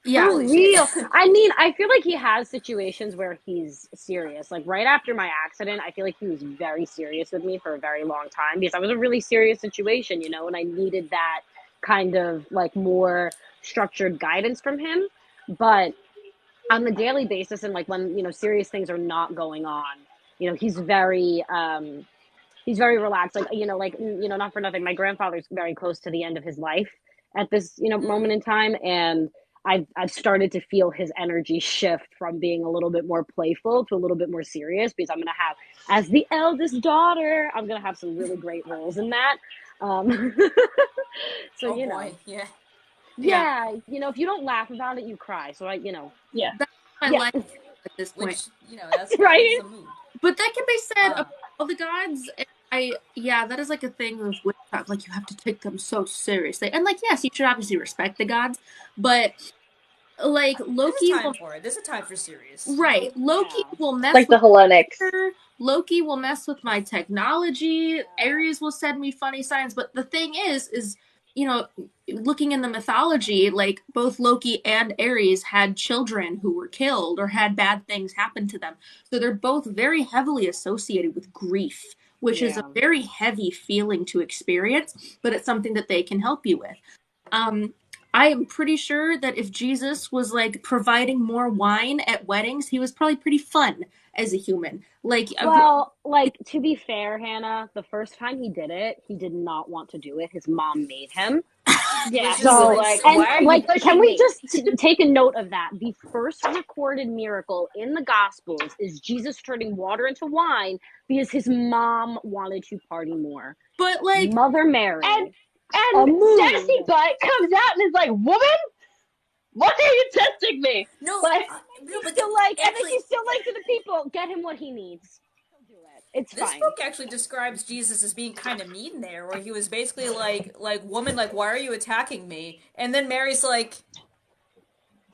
yeah, for real. I mean, I feel like he has situations where he's serious. Like right after my accident, I feel like he was very serious with me for a very long time because I was a really serious situation, and I needed that kind of like more structured guidance from him. But on the daily basis and like when, serious things are not going on, he's very relaxed. Like, not for nothing. My grandfather's very close to the end of his life at this, moment in time. And I've started to feel his energy shift from being a little bit more playful to a little bit more serious because I'm going to have, as the eldest daughter, I'm going to have some really great roles in that. So, boy. Yeah. Yeah, if you don't laugh about it, you cry. So yeah. That's my life at this point. Which, that's right. The mood. But that can be said about all the gods. That is like a thing with witchcraft. Like, you have to take them so seriously. And like, yes, you should obviously respect the gods, but like Loki There's a time for serious. Right. Loki will mess like with the Hellenics. Loki will mess with my technology. Ares will send me funny signs. But the thing is looking in the mythology, like both Loki and Ares had children who were killed or had bad things happen to them. So they're both very heavily associated with grief, which is a very heavy feeling to experience, but it's something that they can help you with. I am pretty sure that if Jesus was like providing more wine at weddings, he was probably pretty fun as a human. Like, well, like to be fair, Hannah, the first time he did it, he did not want to do it. His mom made him. Yeah, so like, and why are you like, pushing can we me? just take a note of that? The first recorded miracle in the Gospels is Jesus turning water into wine because his mom wanted to party more. But like Mother Mary and Sexy Butt comes out and is like, "Woman, why are you testing me?" No, like, no, but still like, actually, and then he's still like to the people, get him what he needs. He'll do it. It's this fine. book actually describes Jesus as being kind of mean there, where he was basically like, woman, like, why are you attacking me? And then Mary's like,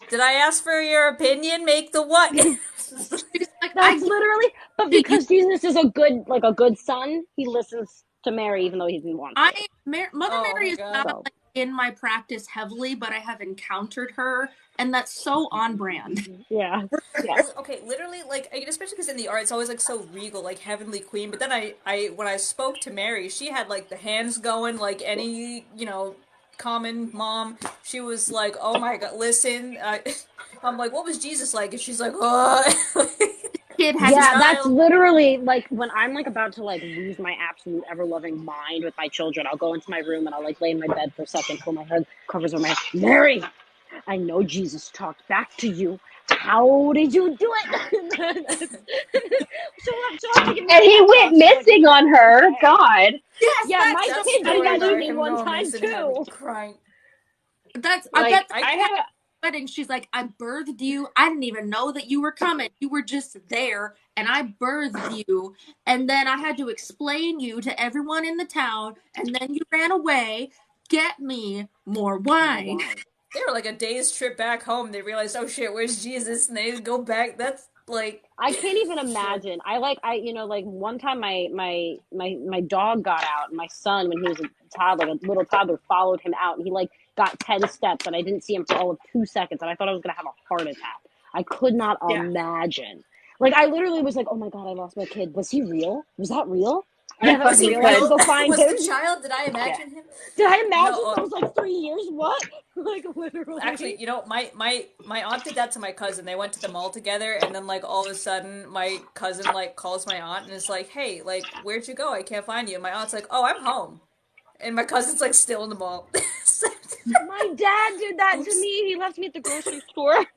did I ask for your opinion? Make the what? That's literally, but because Jesus is a good son, he listens to Mary even though he didn't want to. Mother Mary is not like in my practice heavily, but I have encountered her, and that's so on brand. Yeah. Okay, literally, like, especially because in the art it's always like so regal, like heavenly queen. But then I when I spoke to Mary, she had like the hands going, like any common mom. She was like, "Oh my god, listen." I'm like, "What was Jesus like?" And she's like, "Oh." That's literally like when I'm like about to like lose my absolute ever loving mind with my children. I'll go into my room and I'll like lay in my bed for a second, pull my head covers over my head. Mary, I know Jesus talked back to you. How did you do it? and he went missing on her. God. Yes, yeah, my kid did that evening one time too. Crying. That's like, I have a wedding. She's like, I birthed you. I didn't even know that you were coming. You were just there, and I birthed you. And then I had to explain you to everyone in the town, and then you ran away. Get me more wine. They were like a day's trip back home. They realized, oh shit, where's Jesus? And they go back. That's like, I can't even imagine. One time my dog got out, and my son, when he was a little toddler, followed him out, and he like got 10 steps, and I didn't see him for all of 2 seconds, and I thought I was gonna have a heart attack. I could not imagine. Like, I literally was like, oh my god, I lost my kid. Was he real? Was that real? Was he real? Go find was him. The child? Did I imagine him? Did I imagine that was like 3 years? What? Like, literally. Actually, my aunt did that to my cousin. They went to the mall together, and then like all of a sudden, my cousin like calls my aunt and is like, "Hey, like, where'd you go? I can't find you." And my aunt's like, "Oh, I'm home," and my cousin's like still in the mall. My dad did that to me. He left me at the grocery store. Like,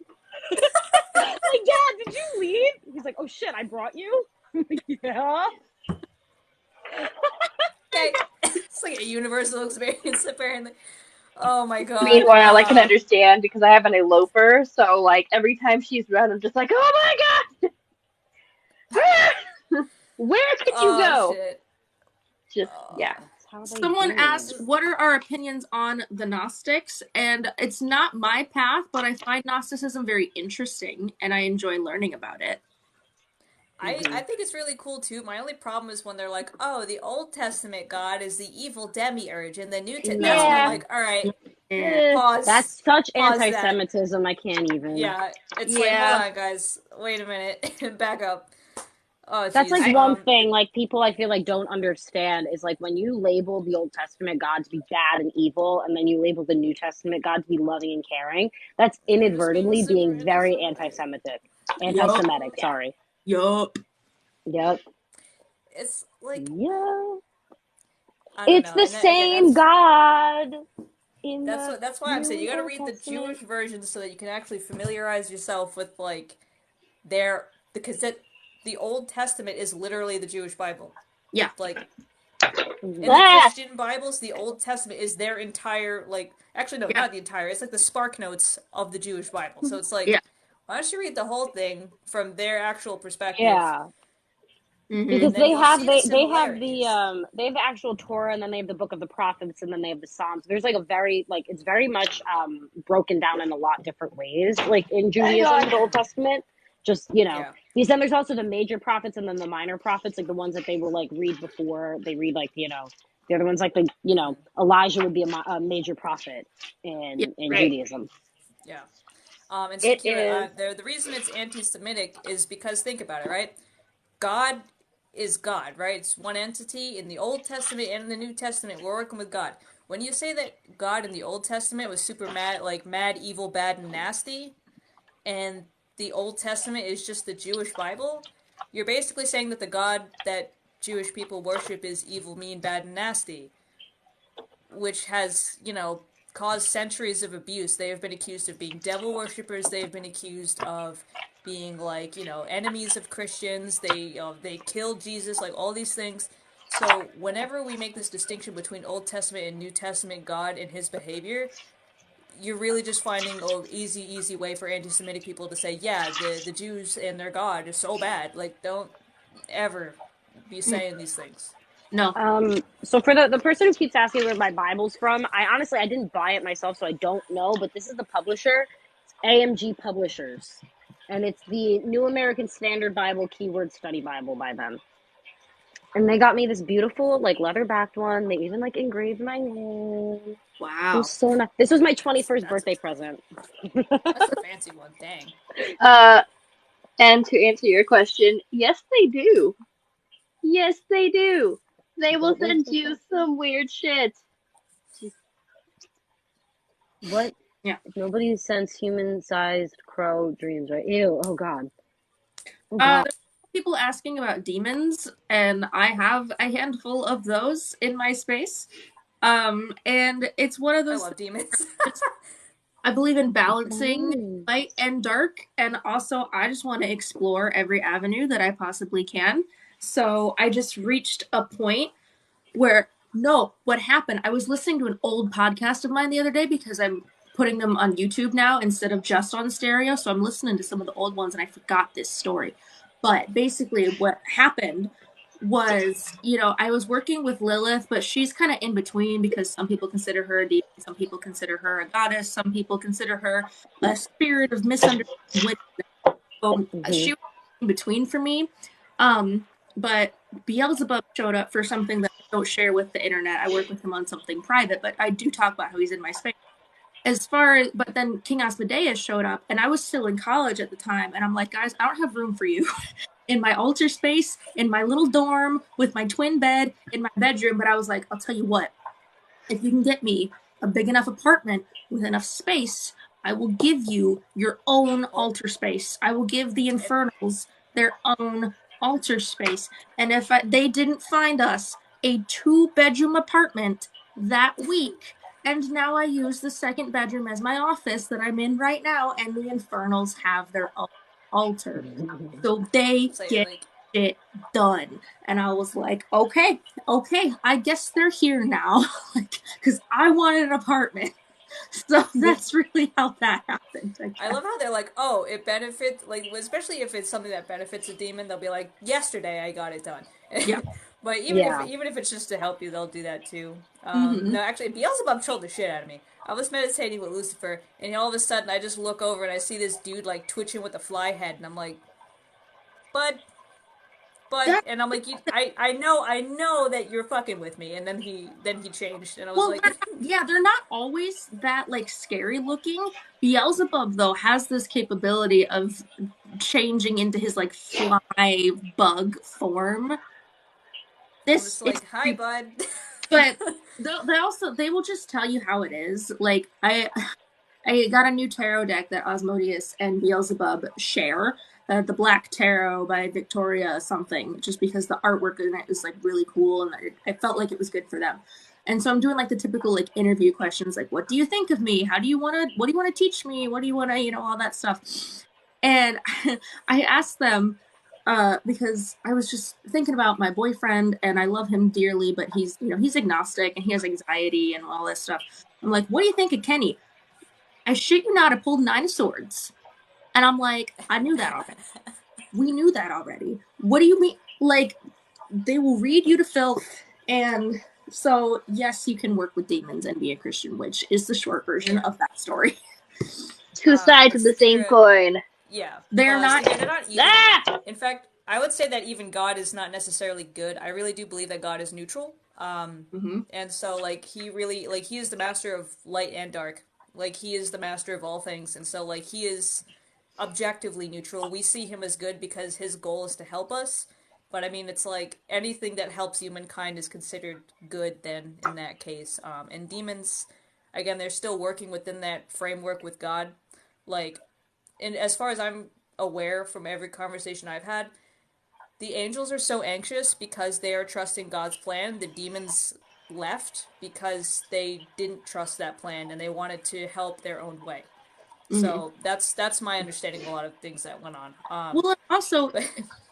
Dad, did you leave? He's like, oh shit, I brought you? I'm like, yeah. Okay. It's like a universal experience, apparently. Oh my god. Meanwhile, I can understand because I have an eloper, so like every time she's run, I'm just like, oh my god! Where could you go? Shit. Just, yeah. Someone asked, what are our opinions on the Gnostics? And it's not my path, but I find Gnosticism very interesting, and I enjoy learning about it. I think it's really cool too. My only problem is when they're like, "Oh, the Old Testament God is the evil demiurge, and the New Testament." I'm like, all right, pause. That's such anti-Semitism. That. I can't even. Yeah, it's like, hold on, guys, wait a minute, back up. Oh, that's like one thing. Like people, I feel like don't understand is like when you label the Old Testament God to be bad and evil, and then you label the New Testament God to be loving and caring. That's inadvertently being very anti-Semitic. Anti-Semitic. Sorry. Yup. It's like it's the same God. That's why I'm saying you got to read the Jewish version so that you can actually familiarize yourself with like because the Old Testament is literally the Jewish Bible. Yeah. Like in the Christian Bibles, the Old Testament is their entire actually no, not the entire. It's like the spark notes of the Jewish Bible. So it's like why don't you read the whole thing from their actual perspective? Yeah. Because they have the actual Torah, and then they have the Book of the Prophets, and then they have the Psalms. There's like a very it's very much broken down in a lot different ways, like in Judaism, the Old Testament. Just because then there's also the major prophets and then the minor prophets, like the ones that they will like read before they read The other one's like Elijah would be a major prophet in Judaism. Yeah. And It Sakira, is. the reason it's anti-Semitic is because, think about it, right? God is God, right? It's one entity. In the Old Testament and in the New Testament, we're working with God. When you say that God in the Old Testament was super mad, like mad, evil, bad, and nasty, and the Old Testament is just the Jewish Bible, you're basically saying that the God that Jewish people worship is evil, mean, bad, and nasty, which has, caused centuries of abuse. They have been accused of being devil worshippers. They have been accused of being like, enemies of Christians. They killed Jesus, like all these things. So whenever we make this distinction between Old Testament and New Testament God and his behavior, you're really just finding an easy way for anti-Semitic people to say, yeah, the Jews and their God is so bad. Like, don't ever be saying these things. No. So for the person who keeps asking where my Bible's from, I didn't buy it myself, so I don't know. But this is the publisher, it's AMG Publishers, and it's the New American Standard Bible Keyword Study Bible by them. And they got me this beautiful leather-backed one. They even engraved my name. Wow. It was so nice. This was my 21st birthday present. That's a fancy one. Dang. And to answer your question, yes, they do. Yes, they do. They will send you some weird shit. What? Yeah. Nobody sends human-sized crow dreams, right? Ew. Oh, God. Oh, God. People asking about demons, and I have a handful of those in my space. And it's one of those. I love demons. I believe in balancing light and dark, and also I just want to explore every avenue that I possibly can. So I just reached a point where, what happened? I was listening to an old podcast of mine the other day because I'm putting them on YouTube now instead of just on stereo. So I'm listening to some of the old ones and I forgot this story. But basically what happened was, I was working with Lilith, but she's kind of in between because some people consider her a demon, some people consider her a goddess, some people consider her a spirit of misunderstanding. So she was in between for me. But Beelzebub showed up for something that I don't share with the internet. I work with him on something private, but I do talk about how he's in my space. But then King Asmodeus showed up, and I was still in college at the time, and I'm like, guys, I don't have room for you in my altar space, in my little dorm, with my twin bed, in my bedroom. But I was like, I'll tell you what, if you can get me a big enough apartment with enough space, I will give you your own altar space. I will give the Infernals their own altar space. And if they didn't find us a 2-bedroom apartment that week, and now I use the second bedroom as my office that I'm in right now, and the Infernals have their own altar. So they get it done. And I was like, okay, I guess they're here now. Because I wanted an apartment. So that's really how that happened. I love how they're like, oh, it benefits, especially if it's something that benefits a demon, they'll be like, yesterday I got it done. Yeah. But even if it's just to help you, they'll do that too. No, actually, Beelzebub trolled the shit out of me. I was meditating with Lucifer, and all of a sudden I just look over and I see this dude twitching with a fly head, and I'm like, Bud, and I'm like, I know that you're fucking with me, and then he changed, and I was they're not always that scary looking. Beelzebub though has this capability of changing into his fly bug form. This is hi, bud. But they will just tell you how it is. I got a new tarot deck that Asmodeus and Beelzebub share. The Black Tarot by Victoria something, just because the artwork in it is really cool, and I felt like it was good for them. And so I'm doing the typical interview questions, what do you think of me? What do you want to teach me? What do you want to, all that stuff. And I asked them, because I was just thinking about my boyfriend, and I love him dearly, but he's agnostic and he has anxiety and all that stuff. I'm like, what do you think of Kenny? I shit you not, I pulled 9 of Swords. And I'm like, I knew that already. We knew that already. What do you mean? They will read you to filth. And so, yes, you can work with demons and be a Christian witch, is the short version of that story. 2 sides of the same coin. Yeah. They're not even. In fact, I would say that even God is not necessarily good. I really do believe that God is neutral. And so like he really like he is the master of light and dark. Like he is the master of all things, and so like he is objectively neutral. We see him as good because his goal is to help us. But I mean, it's like anything that helps humankind is considered good then in that case. And demons, again, they're still working within that framework with God. Like, and as far as I'm aware from every conversation I've had, the angels are so anxious because they are trusting God's plan. The demons left because they didn't trust that plan and they wanted to help their own way. So that's my understanding of a lot of things that went on. Well, and also,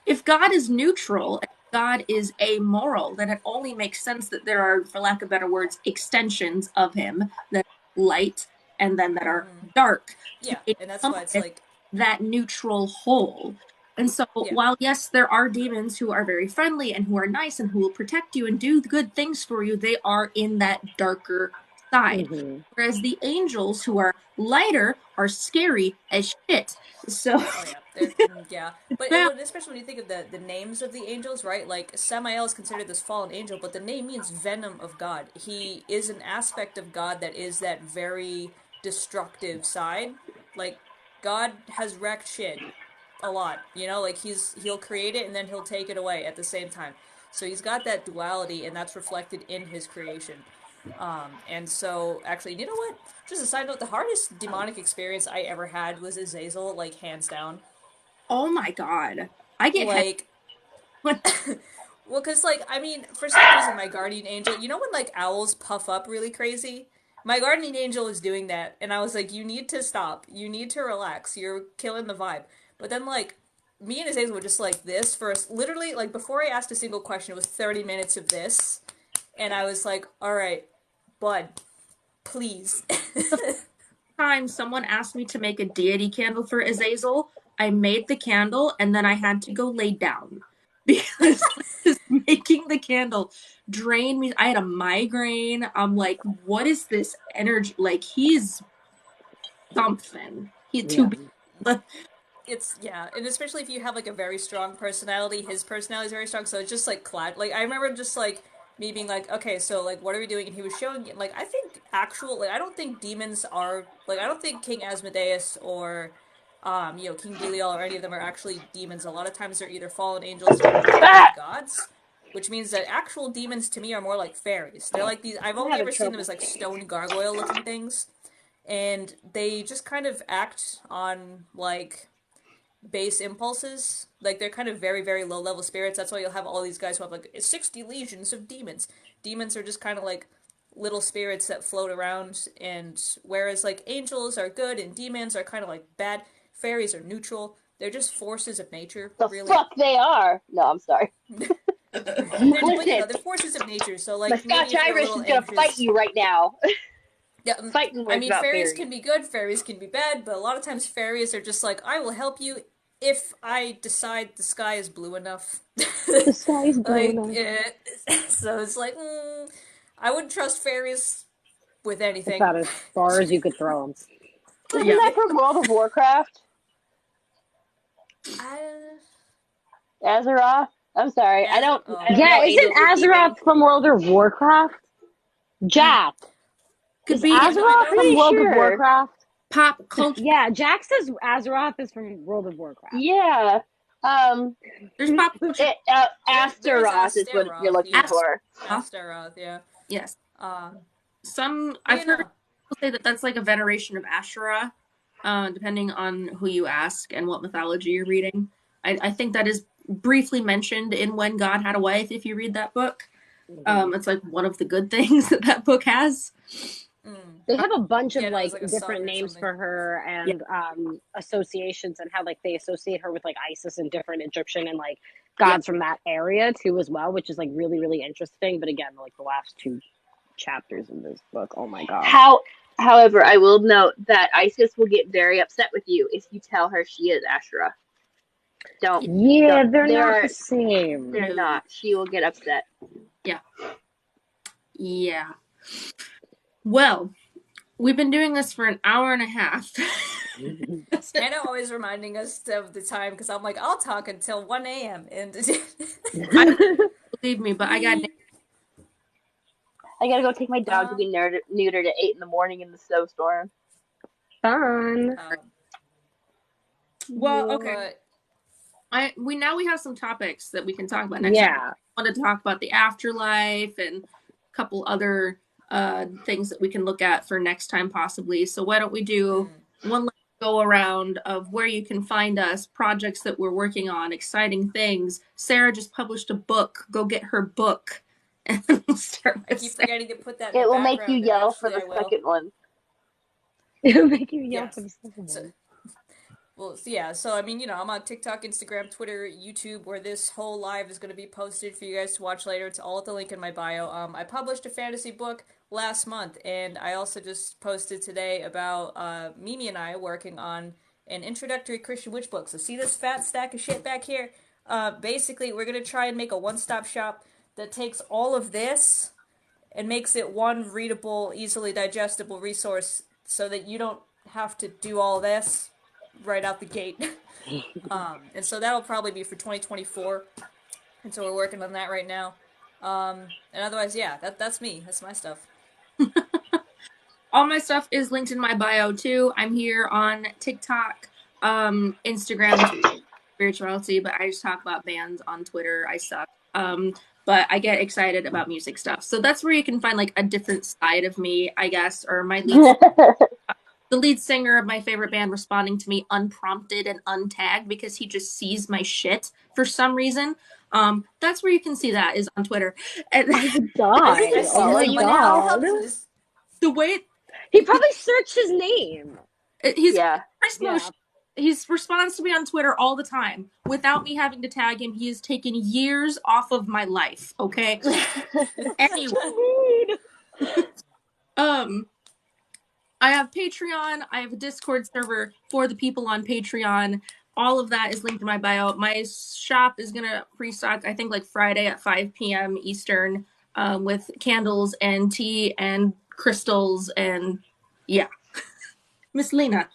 if God is neutral and God is amoral, then it only makes sense that there are, for lack of better words, extensions of him that are light and then that are dark. Yeah, and that's why it's like that neutral whole. And so, while yes, there are demons who are very friendly and who are nice and who will protect you and do good things for you, they are in that darker side. Whereas the angels who are lighter are scary as shit. So but especially when you think of the names of the angels, right? Like Samael is considered this fallen angel, but the name means venom of God. He is an aspect of God that is that very destructive side. Like God has wrecked shit a lot, you know, like he'll create it and then he'll take it away at the same time. So he's got that duality, and that's reflected in his creation. And so, actually, you know what? Just a side note, the hardest demonic experience I ever had was Azazel, like, hands down. Oh my god. I get like... Well, because, like, I mean, for some reason, my guardian angel... You know when, like, owls puff up really crazy? My guardian angel is doing that, and I was like, you need to stop. You need to relax. You're killing the vibe. But then, like, me and Azazel were just like this for literally, like, before I asked a single question, it was 30 minutes of this. And I was like, all right, bud, please. Time someone asked me to make a deity candle for Azazel, I made the candle and then I had to go lay down because making the candle drained me. I had a migraine. I'm like, what is this energy? Like, he's something. He's too big. It's, and especially if you have, like, a very strong personality, his personality is very strong, so it's just, like, like, I remember just, like, me being like, okay, so, like, what are we doing? And he was showing, like, I think I don't think demons are, like, I don't think King Asmodeus or, King Belial or any of them are actually demons. A lot of times they're either fallen angels or gods, which means that actual demons to me are more like fairies. They're like these, I've only ever seen them as, like, stone gargoyle-looking things, and they just kind of act on, like, base impulses. Like, they're kind of very, very low-level spirits. That's why you'll have all these guys who have, like, 60 legions of demons. Demons are just kind of, like, little spirits that float around, and whereas, like, angels are good and demons are kind of, like, bad, fairies are neutral. They're just forces of nature, really. The fuck they are! No, I'm sorry. they're forces of nature, so, like, my Scotch Irish is gonna fight you right now. Yeah, I mean, fairies can be good, fairies can be bad, but a lot of times fairies are just like, I will help you if I decide the sky is blue enough. The sky is blue enough. So it's like, I wouldn't trust fairies with anything. It's about as far as you could throw them. Isn't that from World of Warcraft? Azeroth? I'm sorry, I don't know isn't Azeroth from World of Warcraft? Jack. Could be Azeroth from World of Warcraft. Pop culture. Yeah, Jack says Azeroth is from World of Warcraft. Yeah. There's pop culture. Astaroth is what you're looking for. Astaroth, yeah. Yes. I've heard people say that that's like a veneration of Asherah, depending on who you ask and what mythology you're reading. I think that is briefly mentioned in When God Had a Wife, if you read that book. It's like one of the good things that book has. They have a bunch of like different names for her and associations, and how like they associate her with like Isis and different Egyptian and like gods from that area too as well, which is like really, really interesting. But again, like the last 2 chapters in this book, oh my god. However, I will note that Isis will get very upset with you if you tell her she is Asherah. They're not the same. They're not. She will get upset. Yeah. Well, we've been doing this for an hour and a half. Hannah always reminding us of the time, because I'm like, I'll talk until 1 a.m. And I don't believe me, but I got I gotta go take my dog to be neutered at 8 a.m. in the snowstorm. Fun. Well, okay. We have some topics that we can talk about next time. I want to talk about the afterlife and a couple other things that we can look at for next time possibly. So why don't we do one last go around of where you can find us, projects that we're working on, exciting things. Sarah just published a book. Go get her book. And we'll start with I keep forgetting to put that in It the will make you background, yell for actually, the second one. It'll make you yell Yes. for the second one. Well, yeah, so I mean, you know, I'm on TikTok, Instagram, Twitter, YouTube, where this whole live is going to be posted for you guys to watch later. It's all at the link in my bio. I published a fantasy book last month, and I also just posted today about Mimi and I working on an introductory Christian witch book. So see this fat stack of shit back here? Basically, we're going to try and make a one-stop shop that takes all of this and makes it one readable, easily digestible resource so that you don't have to do all this right out the gate. And so that'll probably be for 2024. And so we're working on that right now. And otherwise, yeah, that's me. That's my stuff. All my stuff is linked in my bio too. I'm here on TikTok, Instagram, spirituality, but I just talk about bands on Twitter. I suck. But I get excited about music stuff. So that's where you can find like a different side of me, I guess, or my the lead singer of my favorite band responding to me unprompted and untagged because he just sees my shit for some reason. That's where you can see that is on Twitter. And Oh my god. The way he probably searched his name. He responds to me on Twitter all the time without me having to tag him. He has taken years off of my life. Okay. Anyway, I have Patreon. I have a Discord server for the people on Patreon. All of that is linked in my bio. My shop is gonna pre-stock, I think, like Friday at 5 p.m. Eastern, with candles and tea and crystals and yeah. Miss Lena.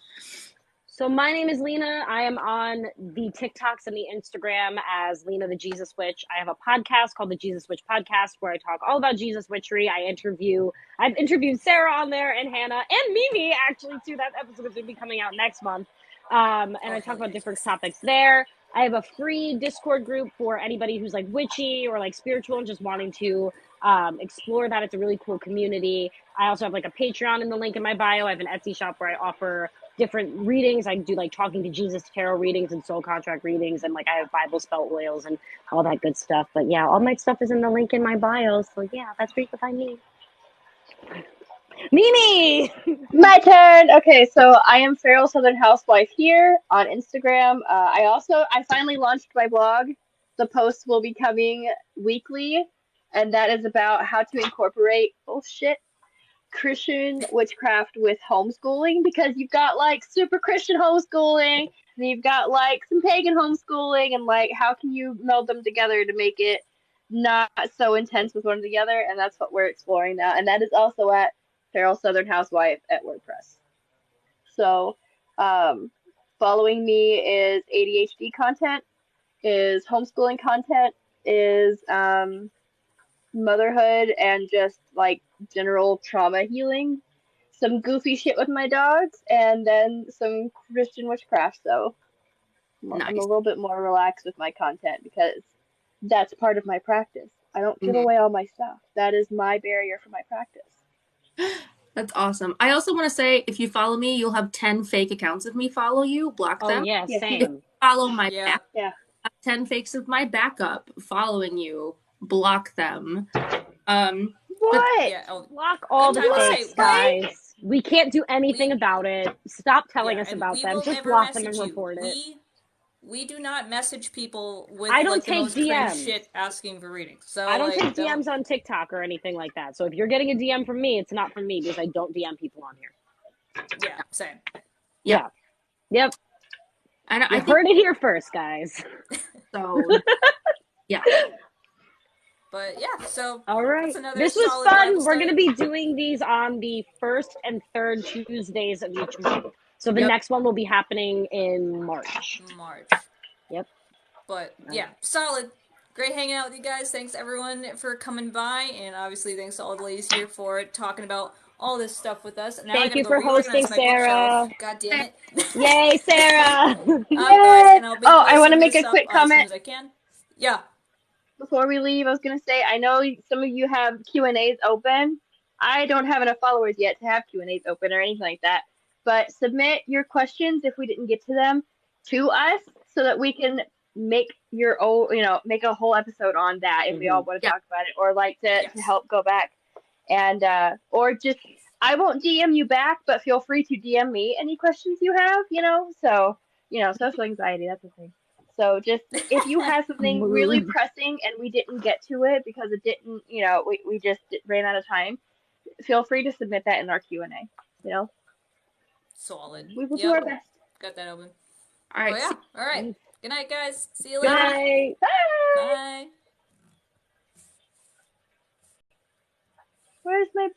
So my name is Lena. I am on the TikToks and the Instagram as Lena the Jesus Witch. I have a podcast called the Jesus Witch Podcast where I talk all about Jesus witchery. I've interviewed Sarah on there and Hannah and Mimi actually too. That episode is going to be coming out next month. And I talk about different topics there. I have a free Discord group for anybody who's like witchy or like spiritual and just wanting to explore that. It's a really cool community. I also have like a Patreon in the link in my bio. I have an Etsy shop where I offer different readings. I do like talking to Jesus tarot readings and soul contract readings, and like I have Bible spell oils and all that good stuff. But yeah, all my stuff is in the link in my bio. So yeah, that's where you can find me. Mimi! My turn! Okay, so I am Feral Southern Housewife here on Instagram. I finally launched my blog. The posts will be coming weekly, and that is about how to incorporate Christian witchcraft with homeschooling, because you've got like super Christian homeschooling, and you've got like some pagan homeschooling, and like how can you meld them together to make it not so intense with one together, and that's what we're exploring now, and that is also at Feral Southern Housewife at WordPress. So following me is ADHD content, is homeschooling content, is motherhood, and just like general trauma healing, some goofy shit with my dogs, and then some Christian witchcraft. So nice. I'm a little bit more relaxed with my content because that's part of my practice. I don't give away all my stuff. That is my barrier for my practice. That's awesome. I also want to say, if you follow me, you'll have 10 fake accounts of me follow you. Block them. Oh, yeah, same. If you follow my back, 10 fakes of my backup following you. Block them. Block all the fakes, guys. We can't do anything about it. Stop telling us about them. Just block them and report it. We do not message people with I don't like the most DMs. cringe shit asking for readings. So I don't take DMs on TikTok or anything like that. So if you're getting a DM from me, it's not from me because I don't DM people on here. Yeah, same. Yeah. Yep. I heard it here first, guys. So yeah. But yeah, so all right. This was fun. We're going to be doing these on the first and third Tuesdays of each month. So the next one will be happening in March. March. Yep. But yeah, solid. great hanging out with you guys. Thanks everyone for coming by, and obviously thanks to all the ladies here for talking about all this stuff with us. Now I Thank gotta you go for hosting, reorganize my bookshelf. Sarah. God damn it. Yay, Sarah. Guys, and I'll be Oh, I want to posting make this a up quick as soon comment as I can. Yeah. before we leave. I was gonna say, I know some of you have Q&As open. I don't have enough followers yet to have Q&As open or anything like that. But submit your questions if we didn't get to them to us, so that we can make your own, make a whole episode on that if we all want to talk about it, or like to help go back and or just, I won't DM you back, but feel free to DM me any questions you have. So social anxiety, that's the thing. So just, if you have something really pressing and we didn't get to it because it didn't, we just ran out of time, feel free to submit that in our Q&A. Solid. We will do our best. Got that open. All right. Well, yeah. All right. Good night, guys. See you Good later. night. Bye. Bye. Where's my